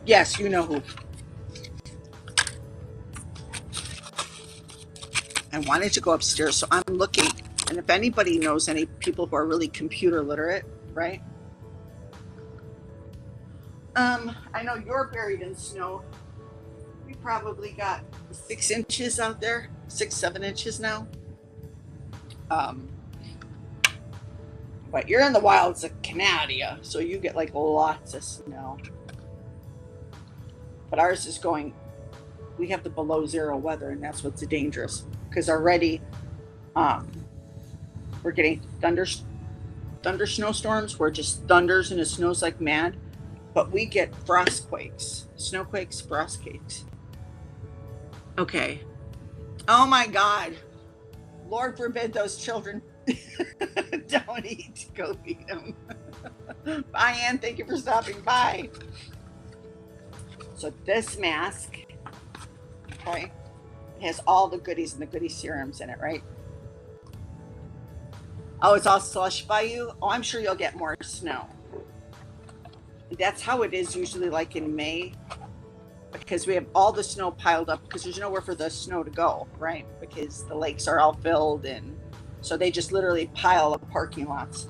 Yes, you know who. I wanted to go upstairs, so I'm looking. And if anybody knows any people who are really computer literate, right? I know you're buried in snow. We probably got 6 inches out there, 7 inches now. But you're in the wilds of Canada, so you get like lots of snow. But ours is we have the below zero weather, and that's what's dangerous, because already we're getting thunder snowstorms where it just thunders and it snows like mad. But we get frostquakes, snowquakes, frostquakes. Okay. Oh my God. Lord forbid those children don't eat. Go feed them. Bye, Ann. Thank you for stopping by. So this mask, okay, it has all the goodies and the goodie serums in it, right? Oh, it's all slush by you? Oh, I'm sure you'll get more snow. That's how it is usually, like in May, because we have all the snow piled up, because there's nowhere for the snow to go, right? Because the lakes are all filled, and so they just literally pile up parking lots.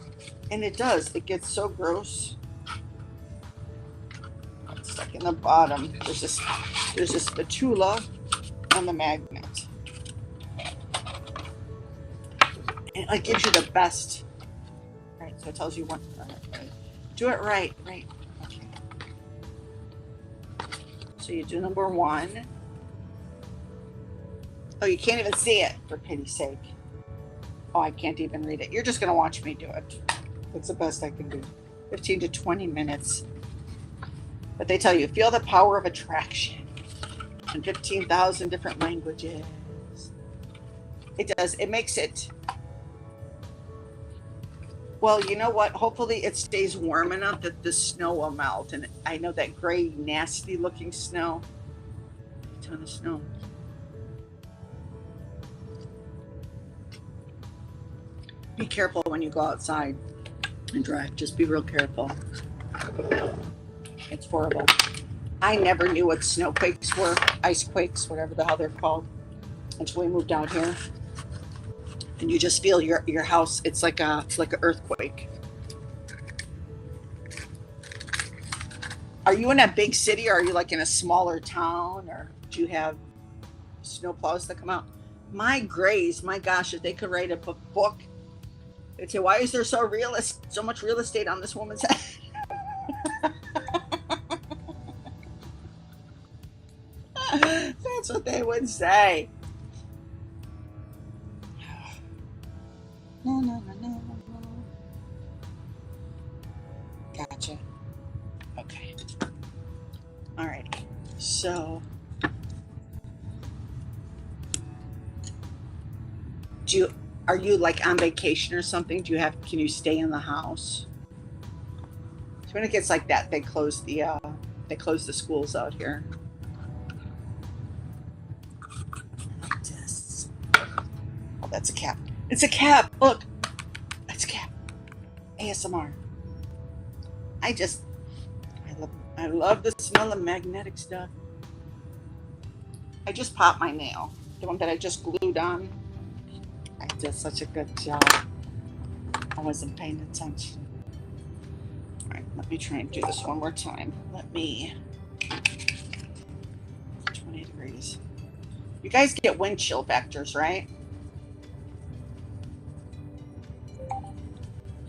And it gets so gross. It's stuck in the bottom. There's this spatula on the magnet. And it gives you the best. Right, so it tells you what. Right. Do it right. Okay. So you do number 1. Oh, you can't even see it, for pity's sake. Oh, I can't even read it. You're just going to watch me do it. That's the best I can do. 15 to 20 minutes. But they tell you, feel the power of attraction in 15,000 different languages. It does. It makes it. Well, you know what? Hopefully it stays warm enough that the snow will melt. And I know that gray, nasty looking snow. A ton of snow. Be careful when you go outside and drive. Just be real careful. It's horrible. I never knew what snowquakes were, ice quakes, whatever the hell they're called, until we moved out here. And you just feel your house. It's like an earthquake. Are you in a big city, or are you like in a smaller town, or do you have snowplows that come out? My grays, my gosh, if they could write a book, they'd say, why is there so much real estate on this woman's head? That's what they would say. No. Gotcha. Okay. All right. So, are you like on vacation or something? Can you stay in the house? So when it gets like that, they close the schools out here. Oh, that's a cat. It's a cat. Look, it's a cat. ASMR. I love the smell of magnetic stuff. I just popped my nail, the one that I just glued on. I did such a good job. I wasn't paying attention. All right, let me try and do this one more time. 20 degrees. You guys get wind chill factors, right?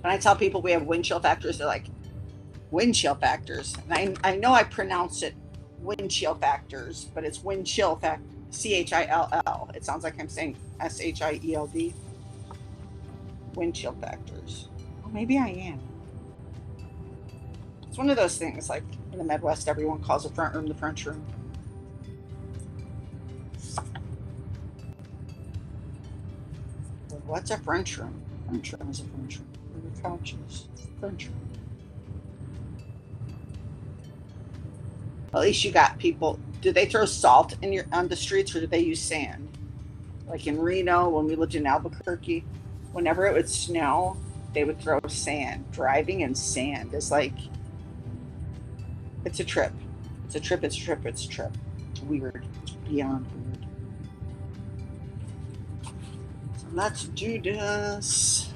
When I tell people we have wind chill factors, they're like, wind chill factors. And I know I pronounce it wind chill factors, but it's wind chill factor, CHILL. It sounds like I'm saying SHIELD. Wind chill factors. Well, maybe I am. It's one of those things, like in the Midwest, everyone calls the front room the French room. Well, what's a French room? French room is a French room. Where the couches. French room. At least you got people. Do they throw salt on the streets, or do they use sand? Like in Reno, when we lived in Albuquerque, whenever it would snow, they would throw sand. Driving in sand is like, it's a trip. It's a trip. It's weird. It's beyond weird. So let's do this.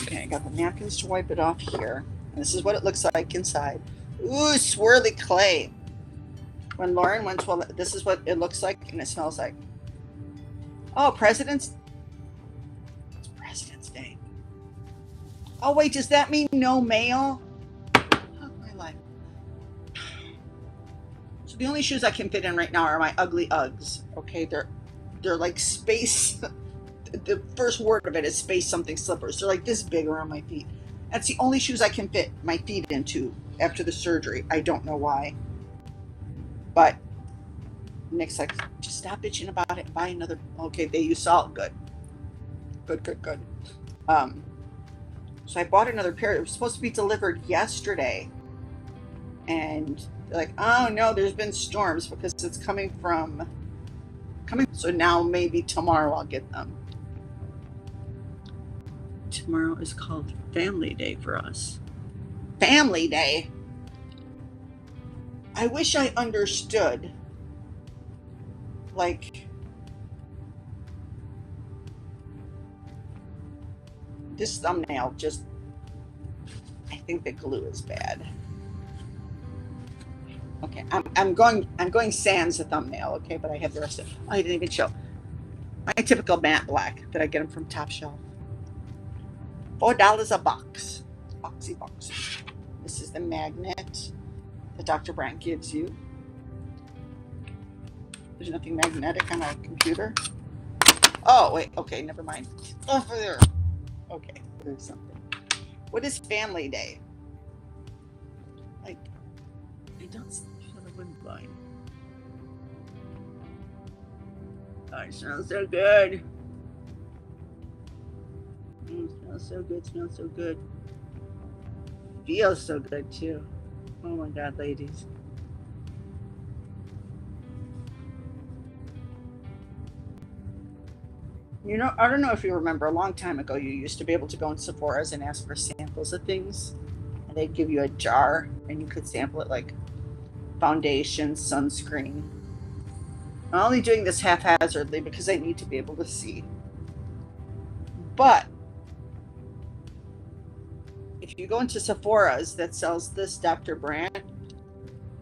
Okay, I got the napkins to wipe it off here. And this is what it looks like inside. Ooh, swirly clay. When Lauren went to, this is what it looks like and it smells like. Oh, It's President's Day. Oh, wait, does that mean no mail? Oh, my life. So the only shoes I can fit in right now are my ugly Uggs. Okay, they're like space. The first word of it is space something slippers. They're like this big around my feet. That's the only shoes I can fit my feet into after the surgery. I don't know why. But Nick's like, just stop bitching about it and buy another. Okay, they use salt. Good. So I bought another pair. It was supposed to be delivered yesterday. And they're like, oh no, there's been storms because it's coming. So now maybe tomorrow I'll get them. Tomorrow is called Family Day for us. Family Day? I wish I understood. Like, this thumbnail just, I think the glue is bad. Okay, I'm going sans the thumbnail, okay, but I have the rest of it. Oh, I didn't even show. My typical matte black that I get them from Top Shelf. $4 a box. Boxy. This is the magnet that Dr. Brandt gives you. There's nothing magnetic on a computer. Oh, wait. Okay, never mind. Over there. Okay, there's something. What is Family Day? Like, I don't son of a blind. Oh, it smells so good. It smells so good. Smells so good. Feels so good too. Oh my God, ladies. You know, I don't know if you remember, a long time ago, you used to be able to go in Sephora's and ask for samples of things, and they'd give you a jar, and you could sample it, like foundation, sunscreen. I'm only doing this haphazardly because I need to be able to see. But if you go into Sephora's that sells this Dr. Brandt,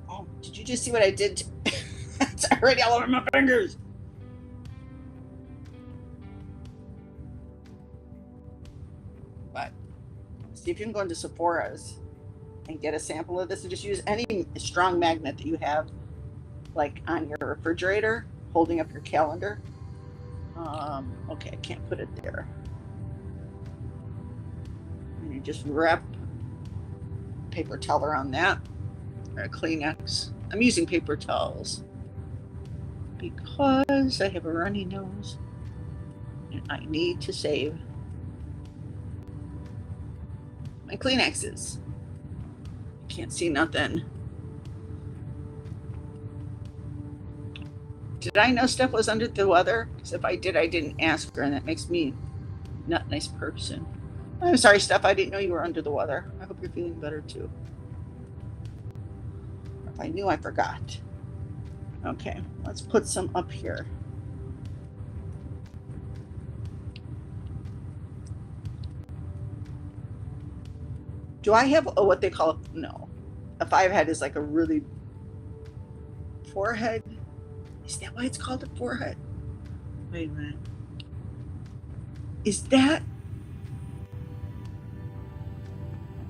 oh, did you just see what I did? It's already all over my fingers. But see if you can go into Sephora's and get a sample of this, and just use any strong magnet that you have, like on your refrigerator, holding up your calendar. Okay, I can't put it there. And you just wrap paper towel around that, or a Kleenex. I'm using paper towels because I have a runny nose and I need to save my Kleenexes. I can't see nothing. Did I know Steph was under the weather? Because if I did, I didn't ask her, and that makes me not a nice person. I'm sorry, Steph. I didn't know you were under the weather. I hope you're feeling better too. If I knew, I forgot. Okay, let's put some up here. Do I have what they call a 5 head is like a really forehead. Is that why it's called a forehead? Wait a minute. Is that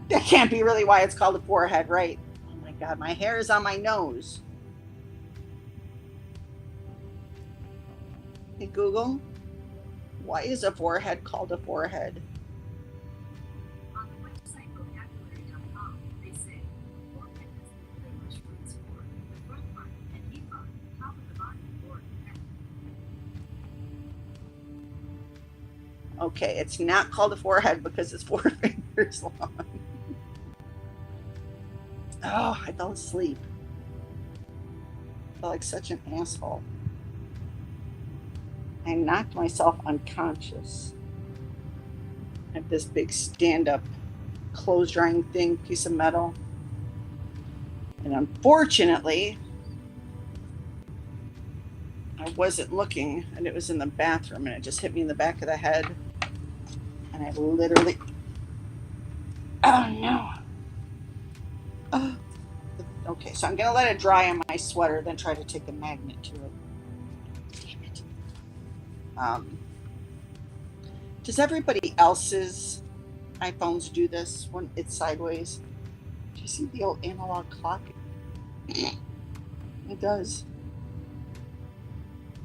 can't be really why it's called a forehead, right? Oh my God, my hair is on my nose. Hey Google, why is a forehead called a forehead? On the website vocabulary.com, they say forehead is the English roots for the front part and knee part, top of the body, or head. Okay, it's not called a forehead because it's 4 fingers long. Oh, I fell asleep. I felt like such an asshole. I knocked myself unconscious. I have this big stand-up clothes drying thing, piece of metal. And unfortunately, I wasn't looking, and it was in the bathroom, and it just hit me in the back of the head. And I literally, oh no. Oh. Okay, so I'm gonna let it dry on my sweater, then try to take a magnet to it. Damn it. Does everybody else's iPhones do this when it's sideways? Do you see the old analog clock? It does.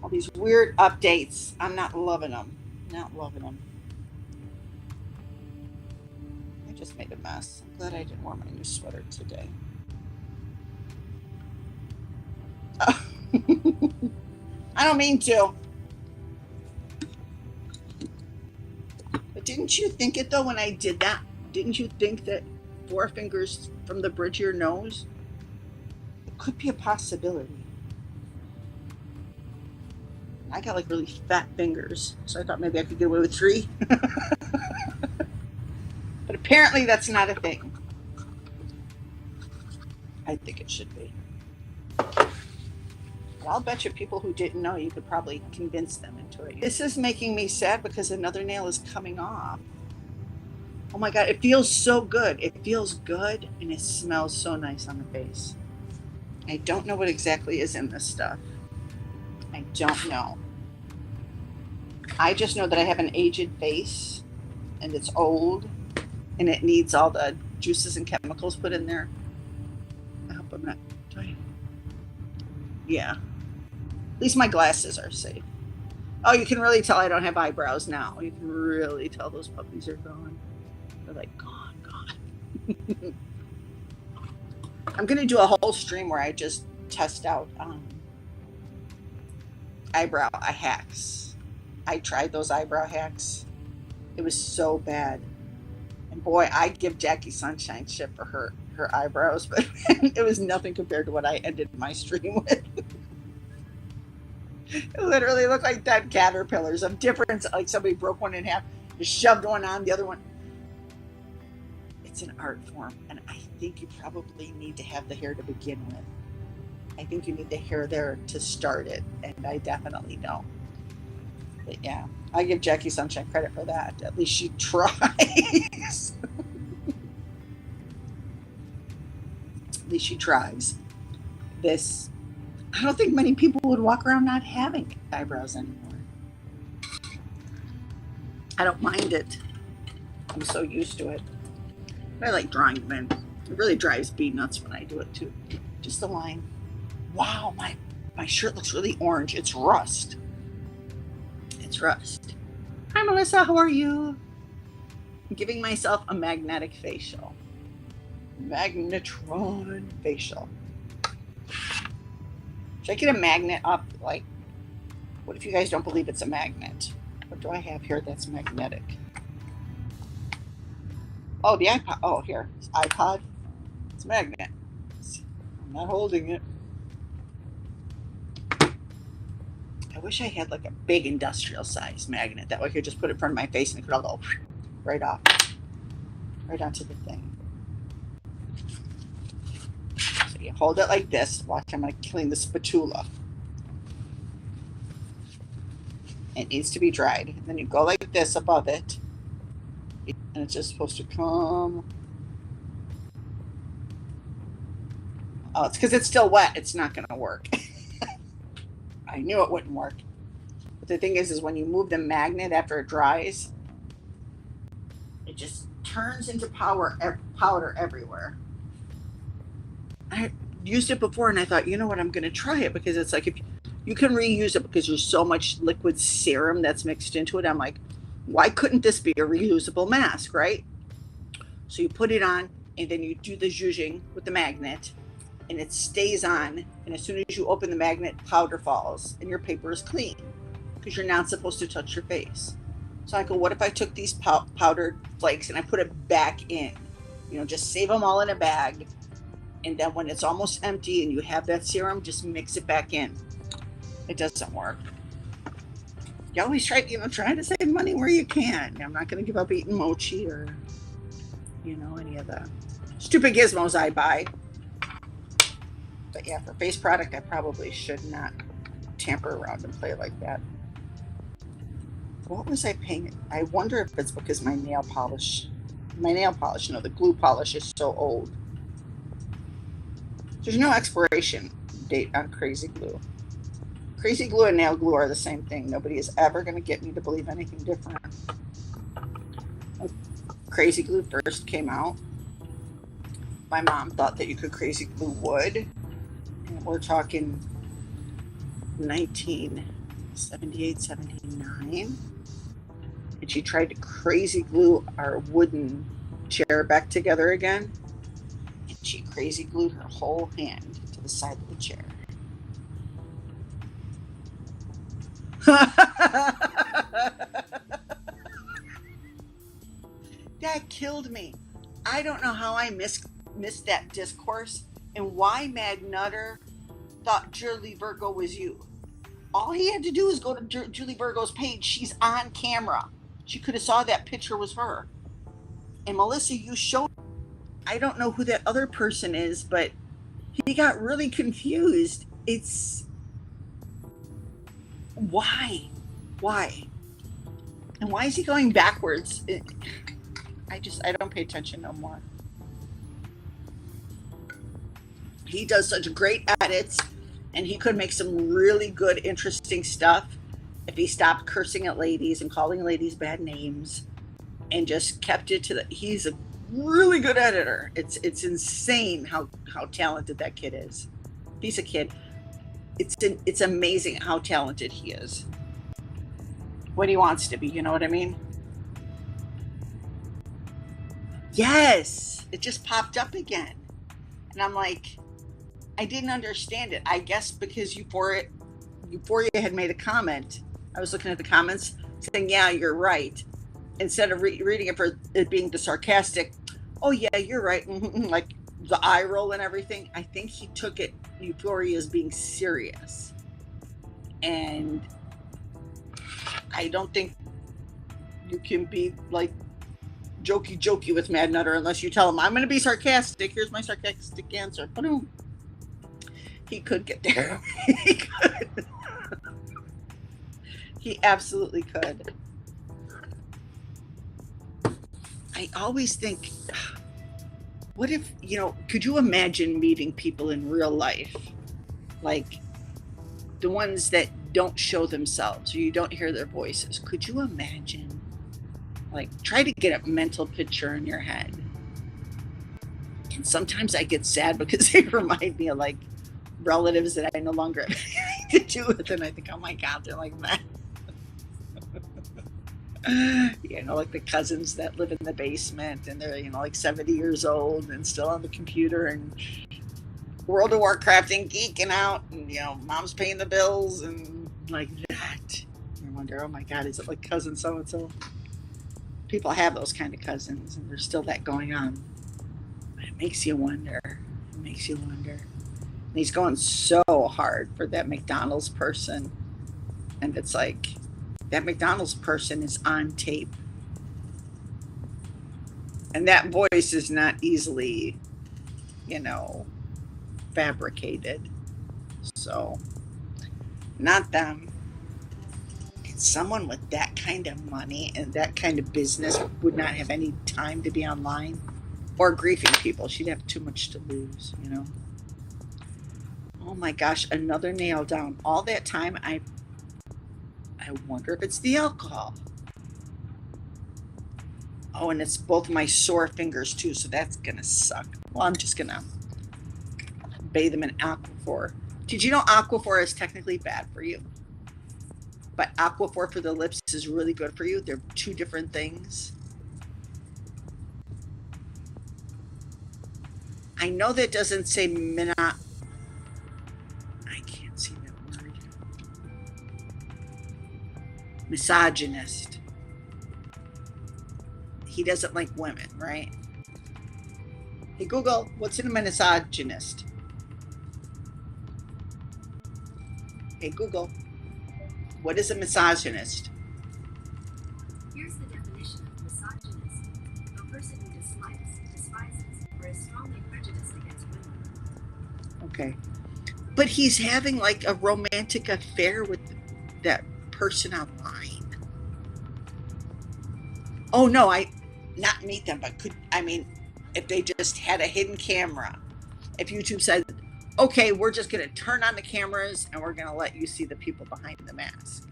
All these weird updates. I'm not loving them. Not loving them. I just made a mess. I'm glad I didn't wear my new sweater today. Oh. I don't mean to. But didn't you think it though when I did that? Didn't you think that 4 fingers from the bridge of your nose? It could be a possibility. I got like really fat fingers, so I thought maybe I could get away with 3. But apparently that's not a thing. I think it should be. But I'll bet you people who didn't know, you could probably convince them into it. This is making me sad because another nail is coming off. Oh my God, it feels so good. It feels good and it smells so nice on the face. I don't know what exactly is in this stuff. I don't know. I just know that I have an aged face and it's old and it needs all the juices and chemicals put in there. I hope I'm not. Yeah. At least my glasses are safe. Oh, you can really tell I don't have eyebrows now. You can really tell those puppies are gone. They're like gone. I'm going to do a whole stream where I just test out eyebrow hacks. I tried those eyebrow hacks. It was so bad. And boy, I'd give Jackie Sunshine shit for her eyebrows, but it was nothing compared to what I ended my stream with. It literally looked like dead caterpillars of difference. Like somebody broke one in half, just shoved one on the other one. It's an art form, and I think you probably need to have the hair to begin with. I think you need the hair there to start it, and I definitely don't. But yeah, I give Jackie Sunshine credit for that. At least she tries. At least she tries. This, I don't think many people would walk around not having eyebrows anymore. I don't mind it. I'm so used to it. I like drawing them in. It really drives me nuts when I do it too. Just a line. Wow, my shirt looks really orange. It's rust. It's rust. Hi, Melissa. How are you? I'm giving myself a magnetic facial. Magnetron facial. Should I get a magnet up? Like, what if you guys don't believe it's a magnet? What do I have here that's magnetic? Oh, the iPod. Oh, here. It's iPod. It's a magnet. I'm not holding it. I wish I had like a big industrial size magnet. That way I could just put it in front of my face and it could all go right off. Right onto the thing. So you hold it like this. Watch, I'm going to clean the spatula. It needs to be dried. And then you go like this above it. And it's just supposed to come. Oh, it's because it's still wet. It's not going to work. I knew it wouldn't work. But the thing is when you move the magnet after it dries, it just turns into powder everywhere. I used it before and I thought, you know what, I'm going to try it because it's like if you can reuse it because there's so much liquid serum that's mixed into it. I'm like, why couldn't this be a reusable mask, right? So you put it on and then you do the zhuzhing with the magnet and it stays on. And as soon as you open the magnet, powder falls and your paper is clean because you're not supposed to touch your face. So I go, what if I took these powdered flakes and I put it back in? You know, just save them all in a bag. And then when it's almost empty and you have that serum, just mix it back in. It doesn't work. You always try to save money where you can. I'm not going to give up eating mochi or, any of the stupid gizmos I buy. But yeah, for face product, I probably should not tamper around and play like that. What was I paying? I wonder if it's because my nail polish, the glue polish is so old. There's no expiration date on Crazy Glue. Crazy Glue and nail glue are the same thing. Nobody is ever going to get me to believe anything different. When Crazy Glue first came out, my mom thought that you could Crazy Glue wood. And we're talking 1978, 79. And she tried to Crazy Glue our wooden chair back together again. And she Crazy Glued her whole hand to the side of the chair. That killed me. I don't know how I missed that discourse and why Mad Nutter thought Julie Virgo was you. All he had to do is go to Julie Virgo's page. She's on camera. She could have saw that picture was her. And Melissa, you showed. I don't know who that other person is, but he got really confused. It's why? And why is he going backwards? I don't pay attention no more. He does such great edits and he could make some really good, interesting stuff if he stopped cursing at ladies and calling ladies bad names and just kept it to he's a really good editor. It's insane how talented that kid is. He's a kid. It's amazing how talented he is. What he wants to be, you know what I mean? Yes, it just popped up again, and I'm like, I didn't understand it. I guess because Euphoria had made a comment. I was looking at the comments saying, "Yeah, you're right." Instead of reading it for it being the sarcastic, "Oh yeah, you're right," like the eye roll and everything. I think he took it Euphoria as being serious, and I don't think you can be like jokey with Mad Nutter unless you tell him, "I'm going to be sarcastic. Here's my sarcastic answer." Boom. He could get there. He could. He absolutely could. I always think, what if, could you imagine meeting people in real life? Like the ones that don't show themselves or you don't hear their voices. Could you imagine? Like, try to get a mental picture in your head. And sometimes I get sad because they remind me of like relatives that I no longer have anything to do with, and I think, oh my God, they're like that. Like the cousins that live in the basement and they're, like 70 years old and still on the computer and World of Warcraft and geeking out, and mom's paying the bills and like that. I wonder, oh my God, is it like cousin so and so? People have those kind of cousins, and there's still that going on. But it makes you wonder. It makes you wonder. And he's going so hard for that McDonald's person, and it's like that McDonald's person is on tape, and that voice is not easily, fabricated. So, not them. Someone with that kind of money and that kind of business would not have any time to be online or griefing people. She'd have too much to lose. Oh my gosh, another nail down. All that time, I wonder if it's the alcohol. Oh, and it's both my sore fingers too, so that's gonna suck. Well, I'm just gonna bathe them in Aquaphor. Did you know Aquaphor is technically bad for you? But Aquaphor for the lips is really good for you. They're two different things. I know that doesn't say I can't see that word. Misogynist. He doesn't like women, right? Hey Google, what's in a misogynist? Hey Google, what is a misogynist? Here's the definition of misogynist: a person who dislikes, despises, or is strongly prejudiced against women. Okay. But he's having like a romantic affair with that person online. Oh no, not meet them, but if they just had a hidden camera, if YouTube said, okay, we're just going to turn on the cameras and we're going to let you see the people behind the mask.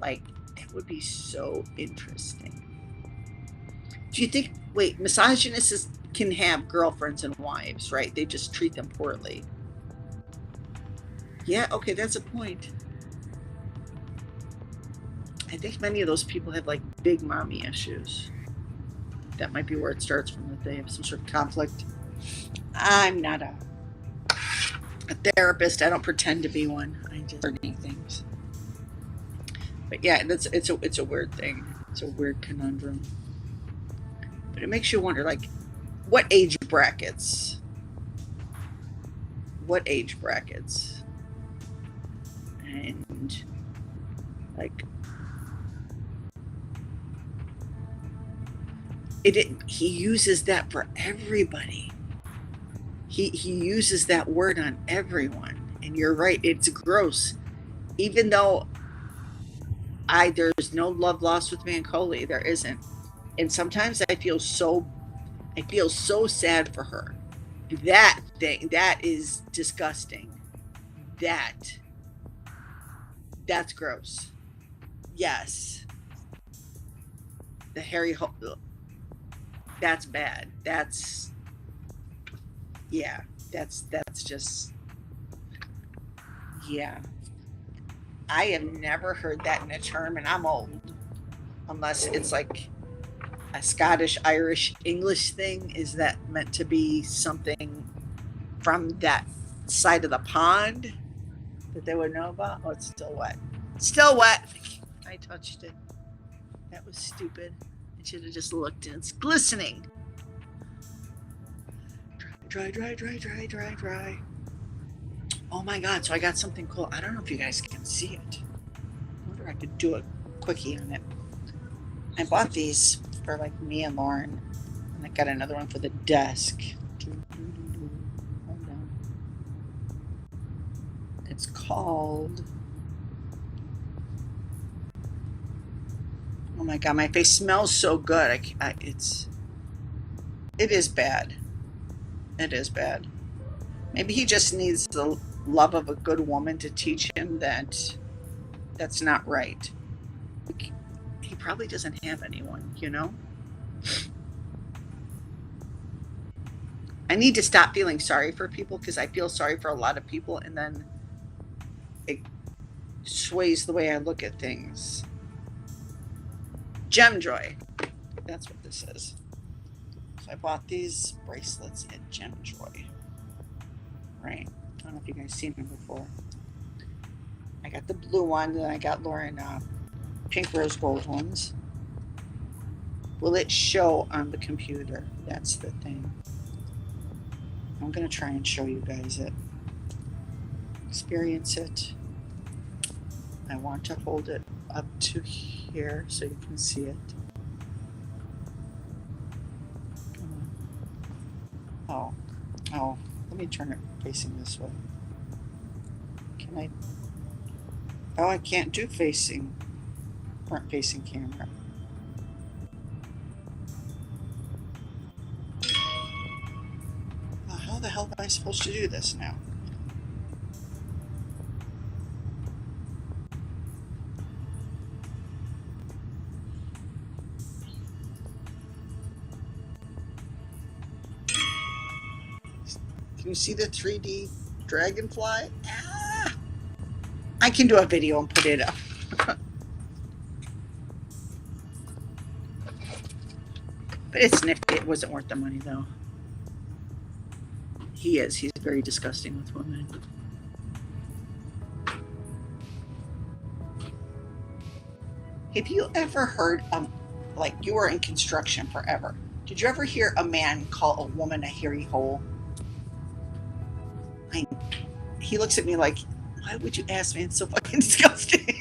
Like, that would be so interesting. Do you think, wait, misogynists can have girlfriends and wives, right? They just treat them poorly. Yeah, okay, that's a point. I think many of those people have like big mommy issues. That might be where it starts from, that they have some sort of conflict. I'm not a therapist. I don't pretend to be one. I just learning things. But yeah, it's a weird thing. It's a weird conundrum. But it makes you wonder, like, what age brackets? What age brackets? And like, he uses that for everybody. He uses that word on everyone, and you're right, it's gross. Even though there's no love lost with Mancoli, there isn't, and sometimes I feel so sad for her. That is disgusting. That's gross. Yes, the Harry that's bad. That's, yeah, that's just, yeah. I have never heard that in a term, and I'm old, unless it's like a Scottish, Irish, English thing. Is that meant to be something from that side of the pond that they would know about? Oh, it's still wet. Still wet. I touched it. That was stupid. I should have just looked, and it's glistening. Dry, dry, dry, dry, dry, dry. Oh my God. So I got something cool. I don't know if you guys can see it. I wonder if I could do a quickie on it. I bought these for like me and Lauren, and I got another one for the desk. Hold on. It's called, oh my God, my face smells so good. It is bad. It is bad. Maybe he just needs the love of a good woman to teach him that that's not right. He probably doesn't have anyone, you know? I need to stop feeling sorry for people, because I feel sorry for a lot of people, and then it sways the way I look at things. Gem Joy. That's what this is. So I bought these bracelets at Gem Joy. Right. I don't know if you guys seen them before. I got the blue one, then I got Lauren pink rose gold ones. Will it show on the computer? That's the thing. I'm going to try and show you guys it. Experience it. I want to hold it up to here so you can see it. Oh, let me turn it facing this way. Can I? Oh, I can't do front facing camera. How the hell am I supposed to do this now? Can you see the 3D dragonfly? Ah! I can do a video and put it up. But it's nifty. It wasn't worth the money, though. He's very disgusting with women. Have you ever heard, like, you were in construction forever, did you ever hear a man call a woman a hairy hole? He looks at me like, why would you ask me? It's so fucking disgusting.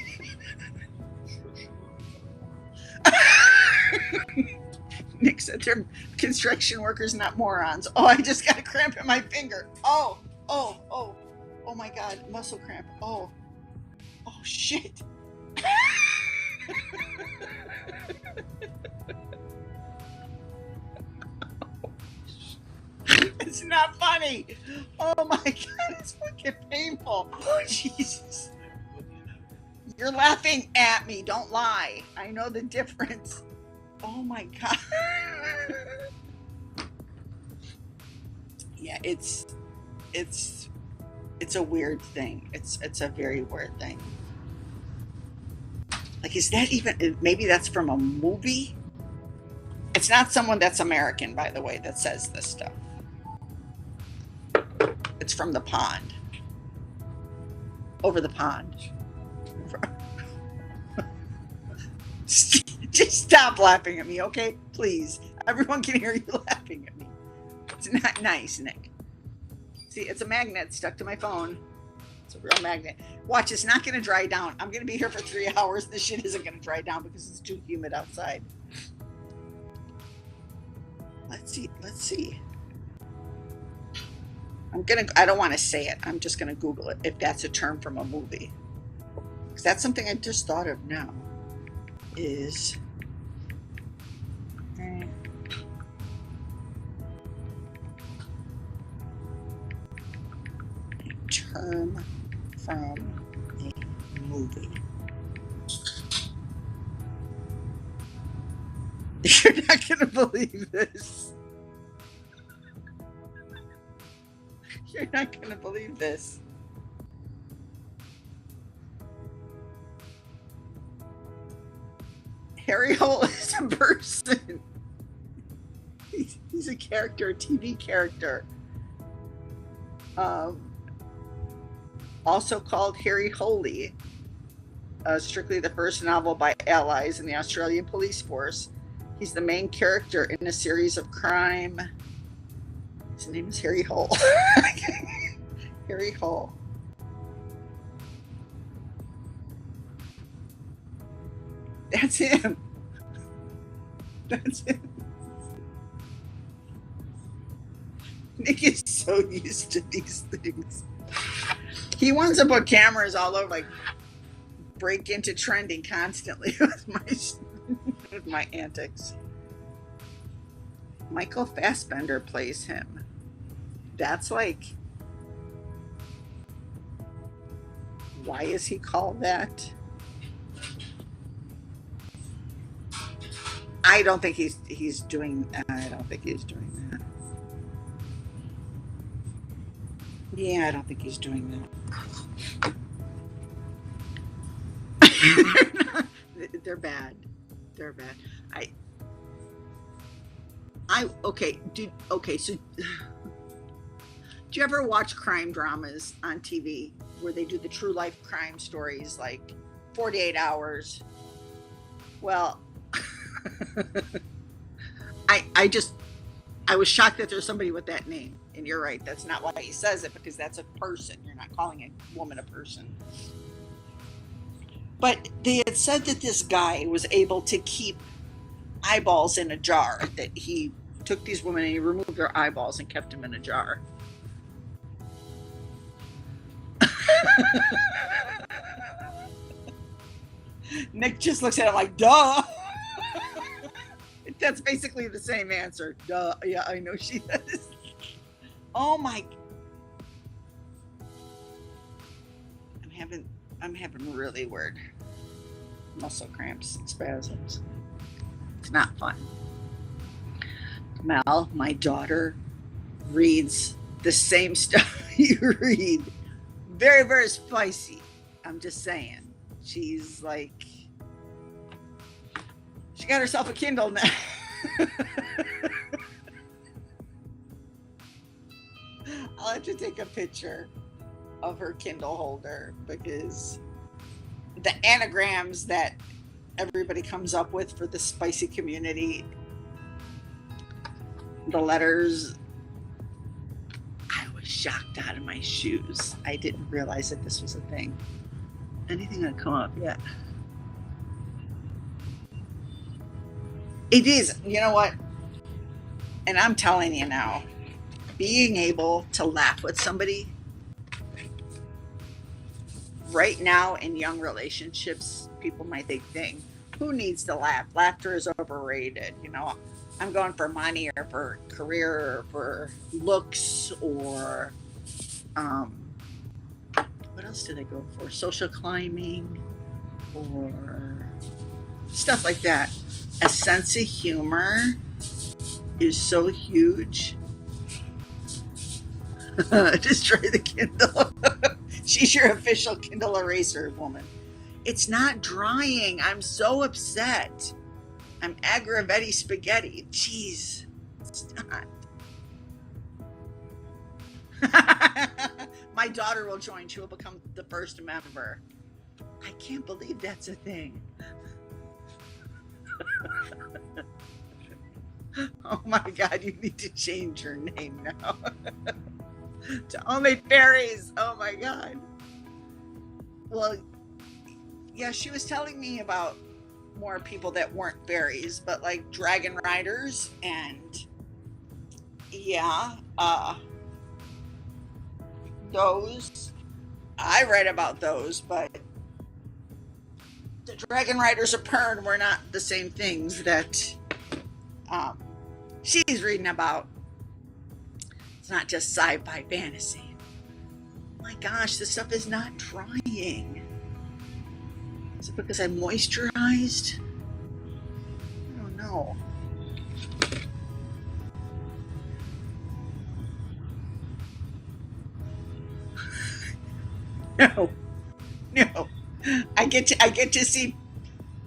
Nick said they're construction workers, not morons. Oh, I just got a cramp in my finger. Oh my God, muscle cramp. Oh shit. It's not funny. Oh my God, it's fucking painful. Oh Jesus. You're laughing at me. Don't lie. I know the difference. Oh my God. Yeah, it's a weird thing. It's a very weird thing. Like, is that even, maybe that's from a movie? It's not someone that's American, by the way, that says this stuff. It's from the pond. Over the pond. Just stop laughing at me, okay? Please. Everyone can hear you laughing at me. It's not nice, Nick. See, it's a magnet stuck to my phone. It's a real magnet. Watch, it's not going to dry down. I'm going to be here for 3 hours. This shit isn't going to dry down because it's too humid outside. Let's see. I don't want to say it. I'm just going to Google it if that's a term from a movie. Because that's something I just thought of now. Is a term from a movie. You're not going to believe this. You're not going to believe this. Harry Hole is a person. He's a character, a TV character. Also called Harry Holy. Strictly the first novel by allies in the Australian police force. He's the main character in a series of crime. His name is Harry Hole. Harry Hole. That's him. That's him. Nick is so used to these things. He wants to put cameras all over, like break into trending constantly with my antics. Michael Fassbender plays him. That's like, why is he called that? I don't think he's doing that. Yeah, I don't think he's doing that. They're bad. They're bad. So do you ever watch crime dramas on TV where they do the true life crime stories like 48 Hours? Well, I was shocked that there's somebody with that name. And you're right, that's not why he says it, because that's a person. You're not calling a woman a person. But they had said that this guy was able to keep eyeballs in a jar, that he took these women and he removed their eyeballs and kept them in a jar. Nick just looks at him like, duh. That's basically the same answer. Duh. Yeah, I know she does. Oh my. I'm having really weird muscle cramps and spasms. It's not fun. Mel, my daughter, reads the same stuff you read. Very, very spicy. I'm just saying. She's like, she got herself a Kindle now. I'll have to take a picture of her Kindle holder, because the anagrams that everybody comes up with for the spicy community, the letters, I was shocked out of my shoes. I didn't realize that this was a thing. Anything that come up yet? It is, you know what? And I'm telling you now, being able to laugh with somebody right now in young relationships, people might think, who needs to laugh? Laughter is overrated. You know, I'm going for money or for career or for looks or what else do they go for? Social climbing or stuff like that. A sense of humor is so huge. Destroy the Kindle. She's your official Kindle eraser woman. It's not drying. I'm so upset. I'm aggravating spaghetti. Jeez. It's not. My daughter will join. She will become the first member. I can't believe that's a thing. Oh my God, you need to change your name now. To Only Fairies. Oh my God. Well, yeah, she was telling me about more people that weren't fairies, but like dragon riders and yeah, those. I read about those, but the dragon riders of Pern were not the same things that she's reading about. It's not just sci-fi fantasy. Oh my gosh, this stuff is not drying. Is it because I moisturized? I don't know. No, no. I get to see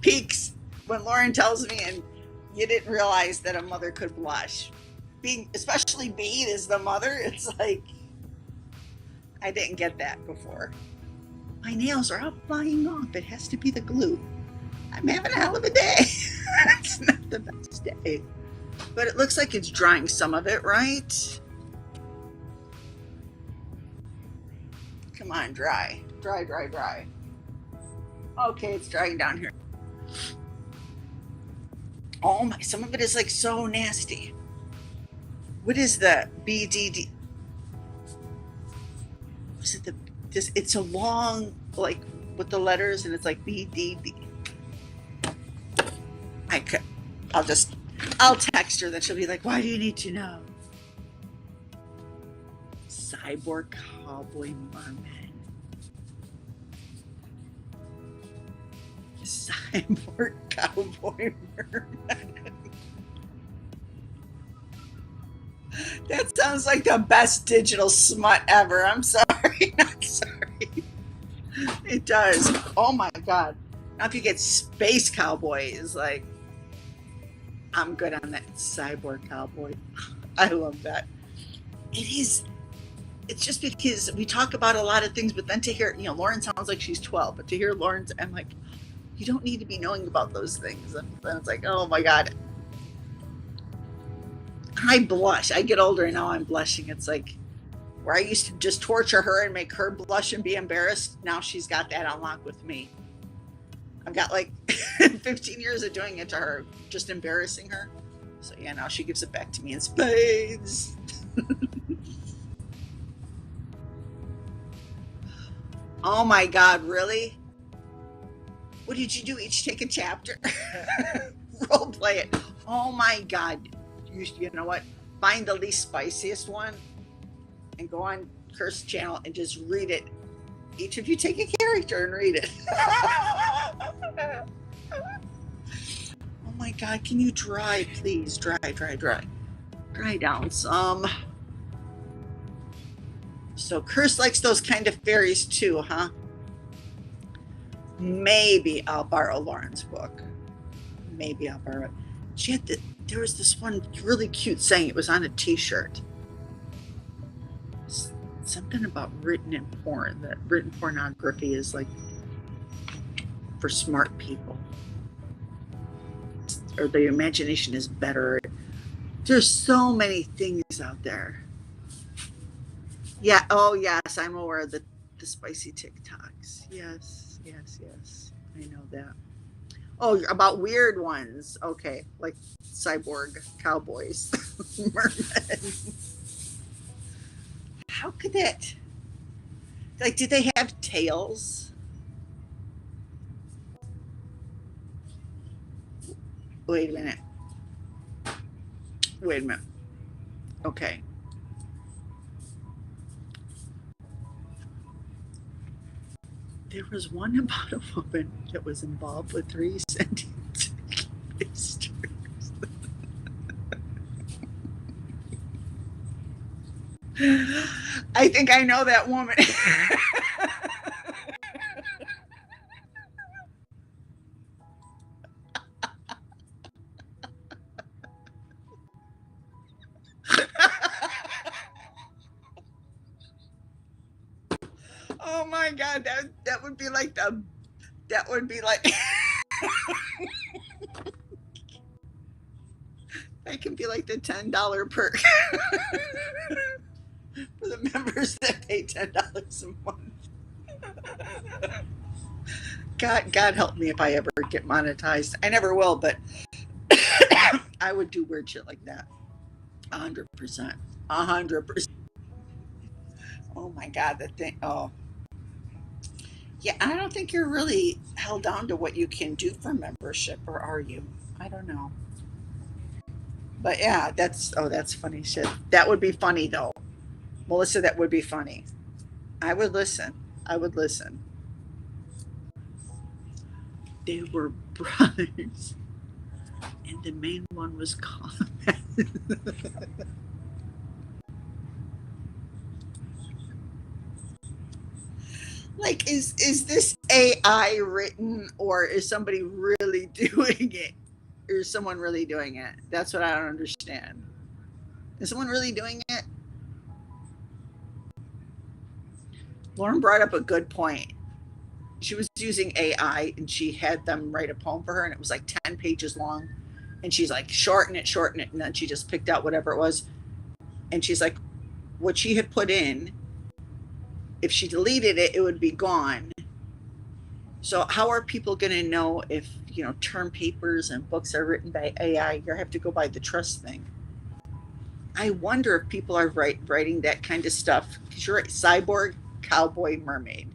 peaks when Lauren tells me, and you didn't realize that a mother could blush. Being especially being as the mother, it's like I didn't get that before. My nails are all flying off. It has to be the glue. I'm having a hell of a day. It's not the best day. But it looks like it's drying some of it, right? Come on, dry. Dry, dry, dry. Okay, it's drying down here. Oh my, some of it is like so nasty. What is the BDD? Was it the this it's a long like with the letters and it's like BDD. I could I'll just I'll text her that she'll be like, why do you need to know? Cyborg cowboy merman. Cyborg cowboy merman. That sounds like the best digital smut ever. I'm sorry. Not sorry. It does. Oh my god. Now if you get space cowboy is like I'm good on that cyborg cowboy. I love that. It is it's just because we talk about a lot of things, but then to hear, Lauren sounds like she's 12, but to hear Lauren's, I'm like, you don't need to be knowing about those things. And then it's like, oh my God. I blush. I get older and now I'm blushing. It's like where I used to just torture her and make her blush and be embarrassed. Now she's got that on lock with me. I've got like 15 years of doing it to her, just embarrassing her. So yeah, now she gives it back to me in spades. Oh my God, really? What did you do? Each take a chapter? Role play it. Oh my God. You know what? Find the least spiciest one and go on Curse channel and just read it. Each of you take a character and read it. Oh my God, can you dry, please? Dry. Dry down some. So Curse likes those kind of fairies too, huh? Maybe I'll borrow Lauren's book. Maybe I'll borrow it. There was this one really cute saying. It was on a t-shirt. Something about written in porn, that written pornography is like for smart people. Or the imagination is better. There's so many things out there. Yeah, oh yes, I'm aware of the spicy TikToks. Yes. I know that. Oh, about weird ones. Okay, like cyborg cowboys, mermen. How could that? Like, did they have tails? Wait a minute. Okay. There was one about a woman that was involved with 3 sentient mysteries. I think I know that woman. Oh my God, that would be like that would be like that can be like the $10 perk for the members that pay $10 a month. God help me if I ever get monetized. I never will, but I would do weird shit like that. 100%. 100%. Oh my God, the thing. Oh, yeah. I don't think you're really held down to what you can do for membership, or are you? I don't know. But yeah, that's funny shit. That would be funny though. Melissa, that would be funny. I would listen. They were brothers, and the main one was called. Like, is this AI written, or is somebody really doing it? Or is someone really doing it? That's what I don't understand. Is someone really doing it? Lauren brought up a good point. She was using AI and she had them write a poem for her, and it was like 10 pages long. And she's like, shorten it. And then she just picked out whatever it was. And she's like, what she had put in, if she deleted it, it would be gone. So how are people going to know if, term papers and books are written by AI? You have to go by the trust thing. I wonder if people are writing that kind of stuff. Because you're right, cyborg, cowboy, mermaid.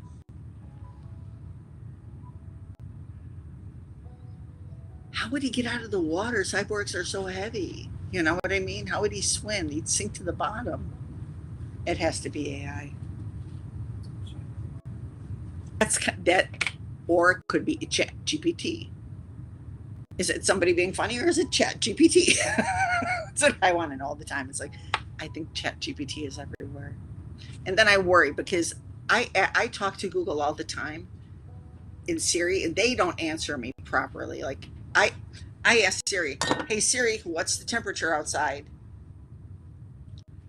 How would he get out of the water? Cyborgs are so heavy. You know what I mean? How would he swim? He'd sink to the bottom. It has to be AI. That, or it could be Chat GPT. Is it somebody being funny, or is it Chat GPT? That's what I want to know all the time. It's like, I think Chat GPT is everywhere. And then I worry because I talk to Google all the time in Siri, and they don't answer me properly. Like, I ask Siri, hey Siri, what's the temperature outside?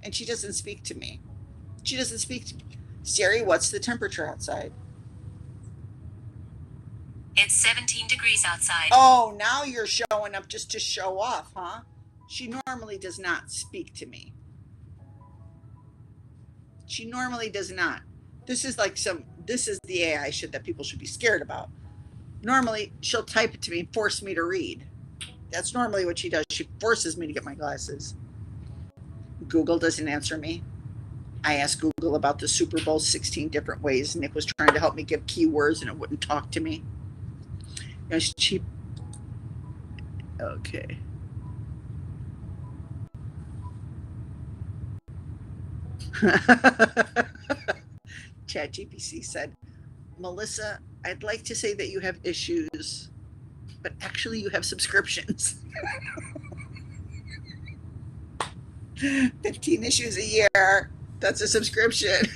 And she doesn't speak to me. She doesn't speak to me. Siri, what's the temperature outside? It's 17 degrees outside. Oh, now you're showing up just to show off, huh? She normally does not speak to me. She normally does not. This is the AI shit that people should be scared about. Normally, she'll type it to me and force me to read. That's normally what she does. She forces me to get my glasses. Google doesn't answer me. I asked Google about the Super Bowl 16 different ways. Nick was trying to help me give keywords and it wouldn't talk to me. It's cheap. Okay. ChatGPT said, Melissa, I'd like to say that you have issues, but actually you have subscriptions. 15 issues a year. That's a subscription.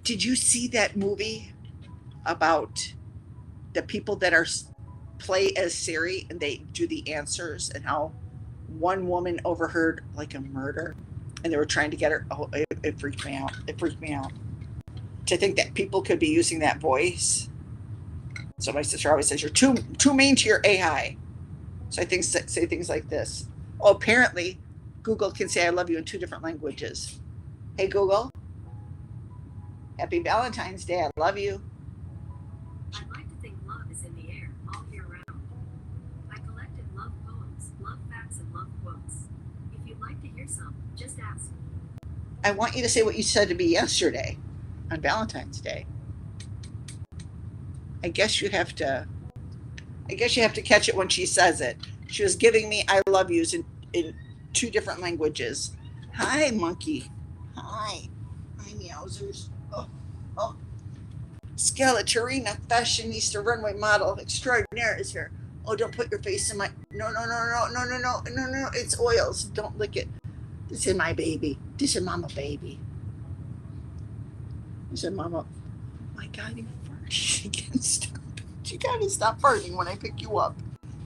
Did you see that movie about the people that play as Siri and they do the answers, and how one woman overheard like a murder and they were trying to get her? Oh, it freaked me out. It freaked me out to think that people could be using that voice. So my sister always says, you're too mean to your AI. So I think say things like this. Oh, apparently Google can say I love you in 2 different languages. Hey Google, happy Valentine's Day. I love you. I'd like to think love is in the air all year round. I collected love poems, love facts, and love quotes. If you'd like to hear some, just ask. I want you to say what you said to me yesterday on Valentine's Day. I guess you have to catch it when she says it. She was giving me I love yous in 2 different languages. Hi, monkey. Hi. Hi, meowsers. Oh. Skeletorina, fashionista, runway model extraordinaire is here. Oh, don't put your face in my... No. It's oils. Don't lick it. This is my baby. This is mama baby. I said, Mama, my God, you farted again. Stop. You gotta stop farting when I pick you up.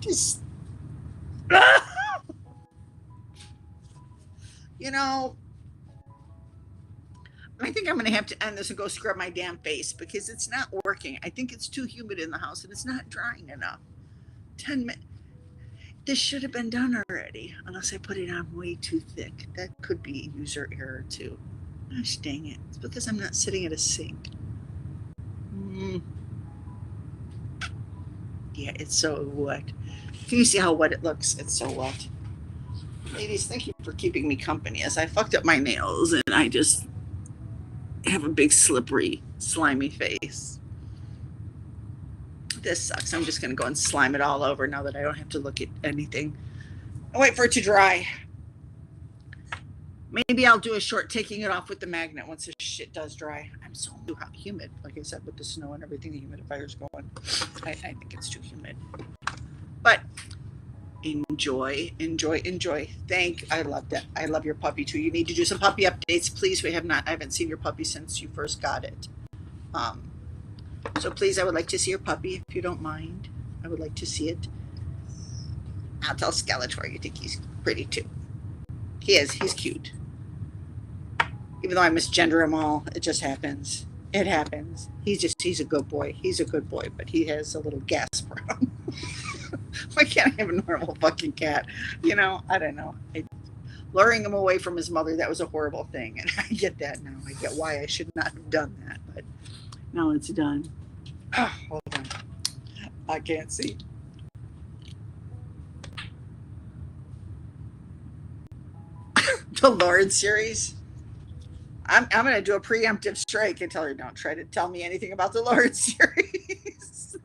Just... I think I'm going to have to end this and go scrub my damn face because it's not working. I think it's too humid in the house and it's not drying enough. 10 minutes. This should have been done already, unless I put it on way too thick. That could be user error too. Gosh dang it. It's because I'm not sitting at a sink. Yeah, it's so wet. Can you see how wet it looks? It's so wet. Ladies, thank you for keeping me company as I fucked up my nails and I just have a big slippery, slimy face. This sucks. I'm just going to go and slime it all over now that I don't have to look at anything. I'll wait for it to dry. Maybe I'll do a short taking it off with the magnet once this shit does dry. I'm so humid. Like I said, with the snow and everything, the humidifier's going. I think it's too humid. But Enjoy, enjoy, enjoy. I love that. I love your puppy too. You need to do some puppy updates, please. I haven't seen your puppy since you first got it. Um, so please, I would like to see your puppy if you don't mind. I would like to see it. I'll tell Skeletor you think he's pretty too. He is. He's cute. Even though I misgender him all, it just happens. It happens. He's a good boy. He's a good boy, but he has a little gas problem. Why can't I have a normal fucking cat? I don't know. Luring him away from his mother, that was a horrible thing. And I get that now. I get why I should not have done that. But now it's done. Oh, hold on. I can't see. The Lord series. I'm going to do a preemptive strike and tell her don't try to tell me anything about the Lord series.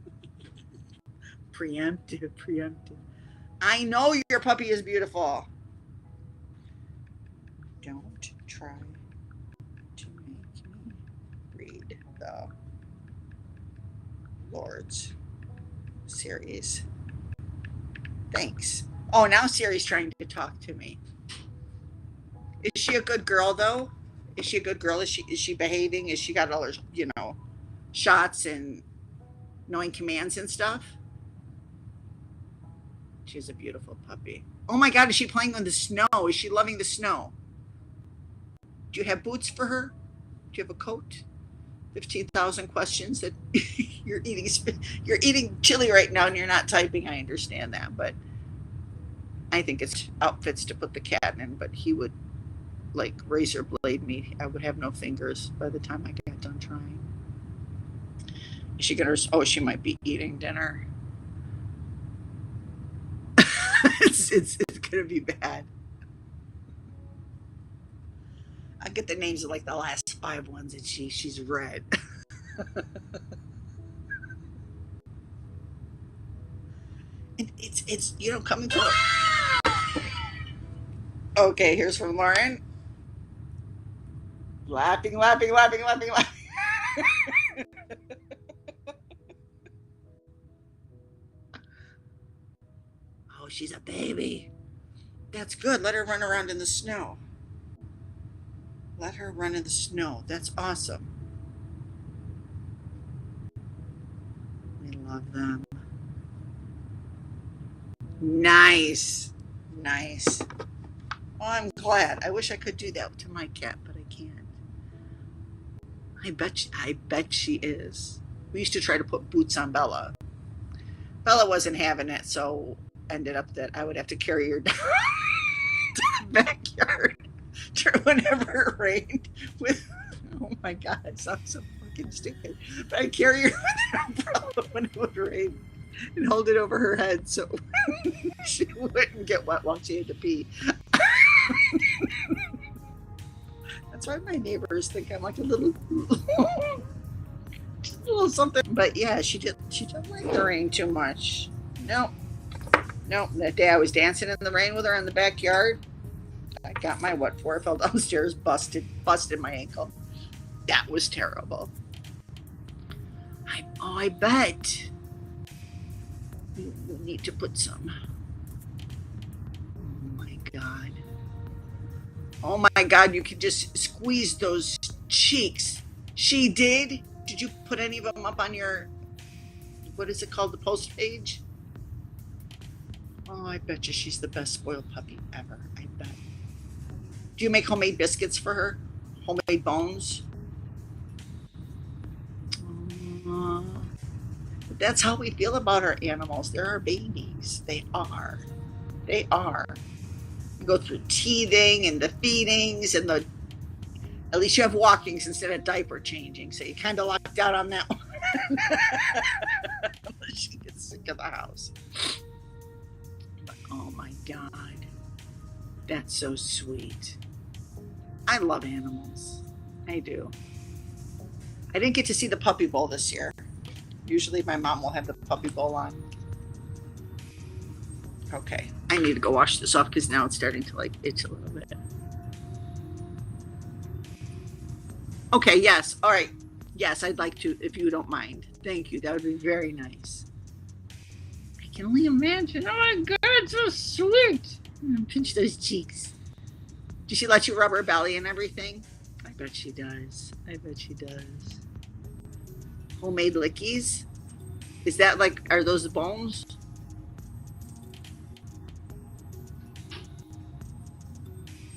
Preemptive. I know your puppy is beautiful. Don't try to make me read the Lord's series. Thanks. Oh, now Siri's trying to talk to me. Is she a good girl, though? Is she a good girl? Is she behaving? Is she got all her, shots and knowing commands and stuff? She's a beautiful puppy. Oh my God, is she playing in the snow? Is she loving the snow? Do you have boots for her? Do you have a coat? 15,000 questions that you're eating chili right now and you're not typing. I understand that, but I think it's outfits to put the cat in, but he would like razor blade me. I would have no fingers by the time I got done trying. Is she gonna? Oh, she might be eating dinner. it's gonna be bad. I get the names of like the last 5 ones, and she's red. And it's coming through. Okay, here's from Lauren. Laughing. Oh, she's a baby. That's good. Let her run around in the snow. Let her run in the snow. That's awesome. We love them. Nice. Oh, I'm glad. I wish I could do that to my cat, but I can't. I bet she is. We used to try to put boots on Bella. Bella wasn't having it, so ended up that I would have to carry her down to the backyard whenever it rained. Oh my God, it sounds so fucking stupid. But I'd carry her with an umbrella when it would rain and hold it over her head so she wouldn't get wet while she had to pee. That's why my neighbors think I'm like a little something. But yeah, she doesn't like the rain too much. Nope. That day I was dancing in the rain with her in the backyard. I got my what for. I fell downstairs, busted my ankle. That was terrible. I bet. We need to put some. Oh my God, you could just squeeze those cheeks. She did? Did you put any of them up on your, what is it called, the post page? Oh, I bet you she's the best spoiled puppy ever. I bet. Do you make homemade biscuits for her? Homemade bones? That's how we feel about our animals. They're our babies. They are. You go through teething and the feedings and at least you have walkings instead of diaper changing. So you kind of lucked out on that one. Unless she gets sick of the house. But oh my God. That's so sweet. I love animals. I do. I didn't get to see the puppy bowl this year. Usually my mom will have the puppy bowl on. Okay, I need to go wash this off because now it's starting to like itch a little bit. Okay, yes, all right. Yes, I'd like to, if you don't mind. Thank you, that would be very nice. I can only imagine. Oh my God, that's so sweet. Pinch those cheeks. Does she let you rub her belly and everything? I bet she does. I bet she does. Homemade lickies? Is that like, are those the bones?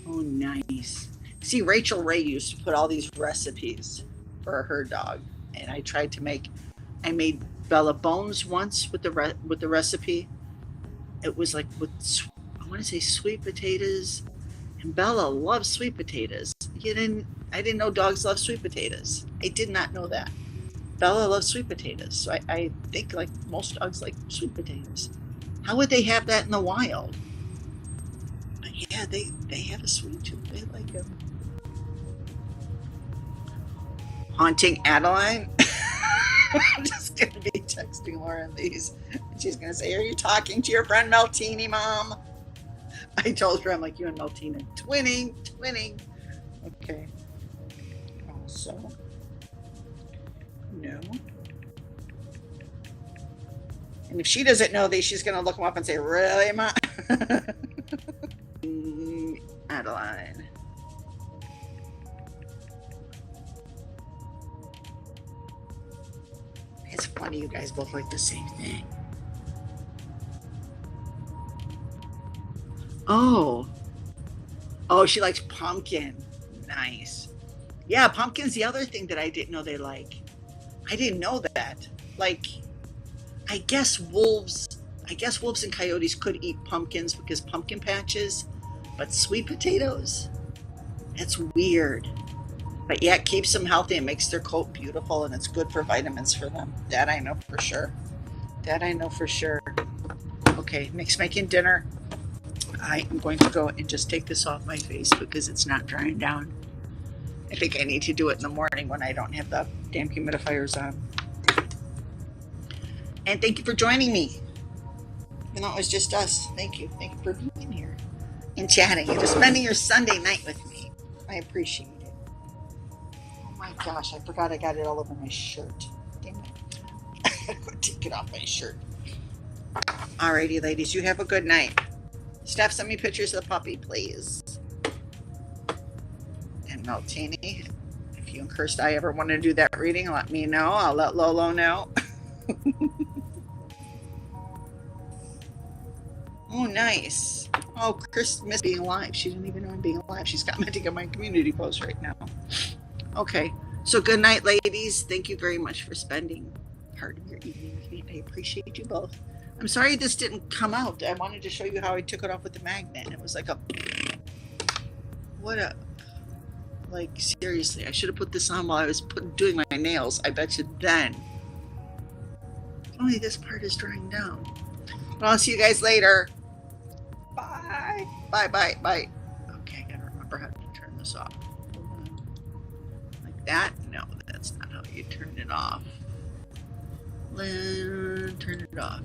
Oh, nice. See, Rachel Ray used to put all these recipes for her dog, and I tried to make. I made Bella bones once with the recipe. It was like with, I want to say, sweet potatoes, and Bella loves sweet potatoes. I didn't know dogs love sweet potatoes. I did not know that. Bella loves sweet potatoes, so I think like most dogs like sweet potatoes. How would they have that in the wild? But yeah, they have a sweet tooth. They like them. Haunting Adeline. I'm just gonna be texting Lauren these. She's gonna say, "Are you talking to your friend Meltini, Mom?" I told her, I'm like, you and Meltina twinning. Okay. Also, no. And if she doesn't know these, she's gonna look them up and say, "Really, Mom?" Adeline. It's funny you guys both like the same thing. Oh, she likes pumpkin. Nice. Yeah, pumpkin's the other thing that I didn't know they like. I didn't know that. Like, I guess wolves and coyotes could eat pumpkins because pumpkin patches, but sweet potatoes? That's weird. But yeah, it keeps them healthy and makes their coat beautiful, and it's good for vitamins for them. That I know for sure. Okay, Nick's making dinner. I am going to go and just take this off my face because it's not drying down. I think I need to do it in the morning when I don't have the damn humidifiers on. And thank you for joining me. Even though it was just us. Thank you. Thank you for being here and chatting and just spending your Sunday night with me. I appreciate it. Oh my gosh, I forgot I got it all over my shirt. Damn it. I gotta take it off my shirt. Alrighty, ladies, you have a good night. Steph, send me pictures of the puppy, please. And Meltini, if you and Kirsty ever want to do that reading, let me know. I'll let Lolo know. Oh, nice. Oh, Chris missed being live. She didn't even know I'm being live. She's commenting on my community post right now. Okay, so good night, ladies. Thank you very much for spending part of your evening with me. I appreciate you both. I'm sorry this didn't come out. I wanted to show you how I took it off with the magnet. It was like a... What a... Like, seriously, I should have put this on while I was doing my nails. I bet you then. Only this part is drying down. Well, I'll see you guys later. Bye. Bye. Okay, I gotta remember how to turn this off. Hold on. Like that? No, that's not how you turn it off. Turn it off.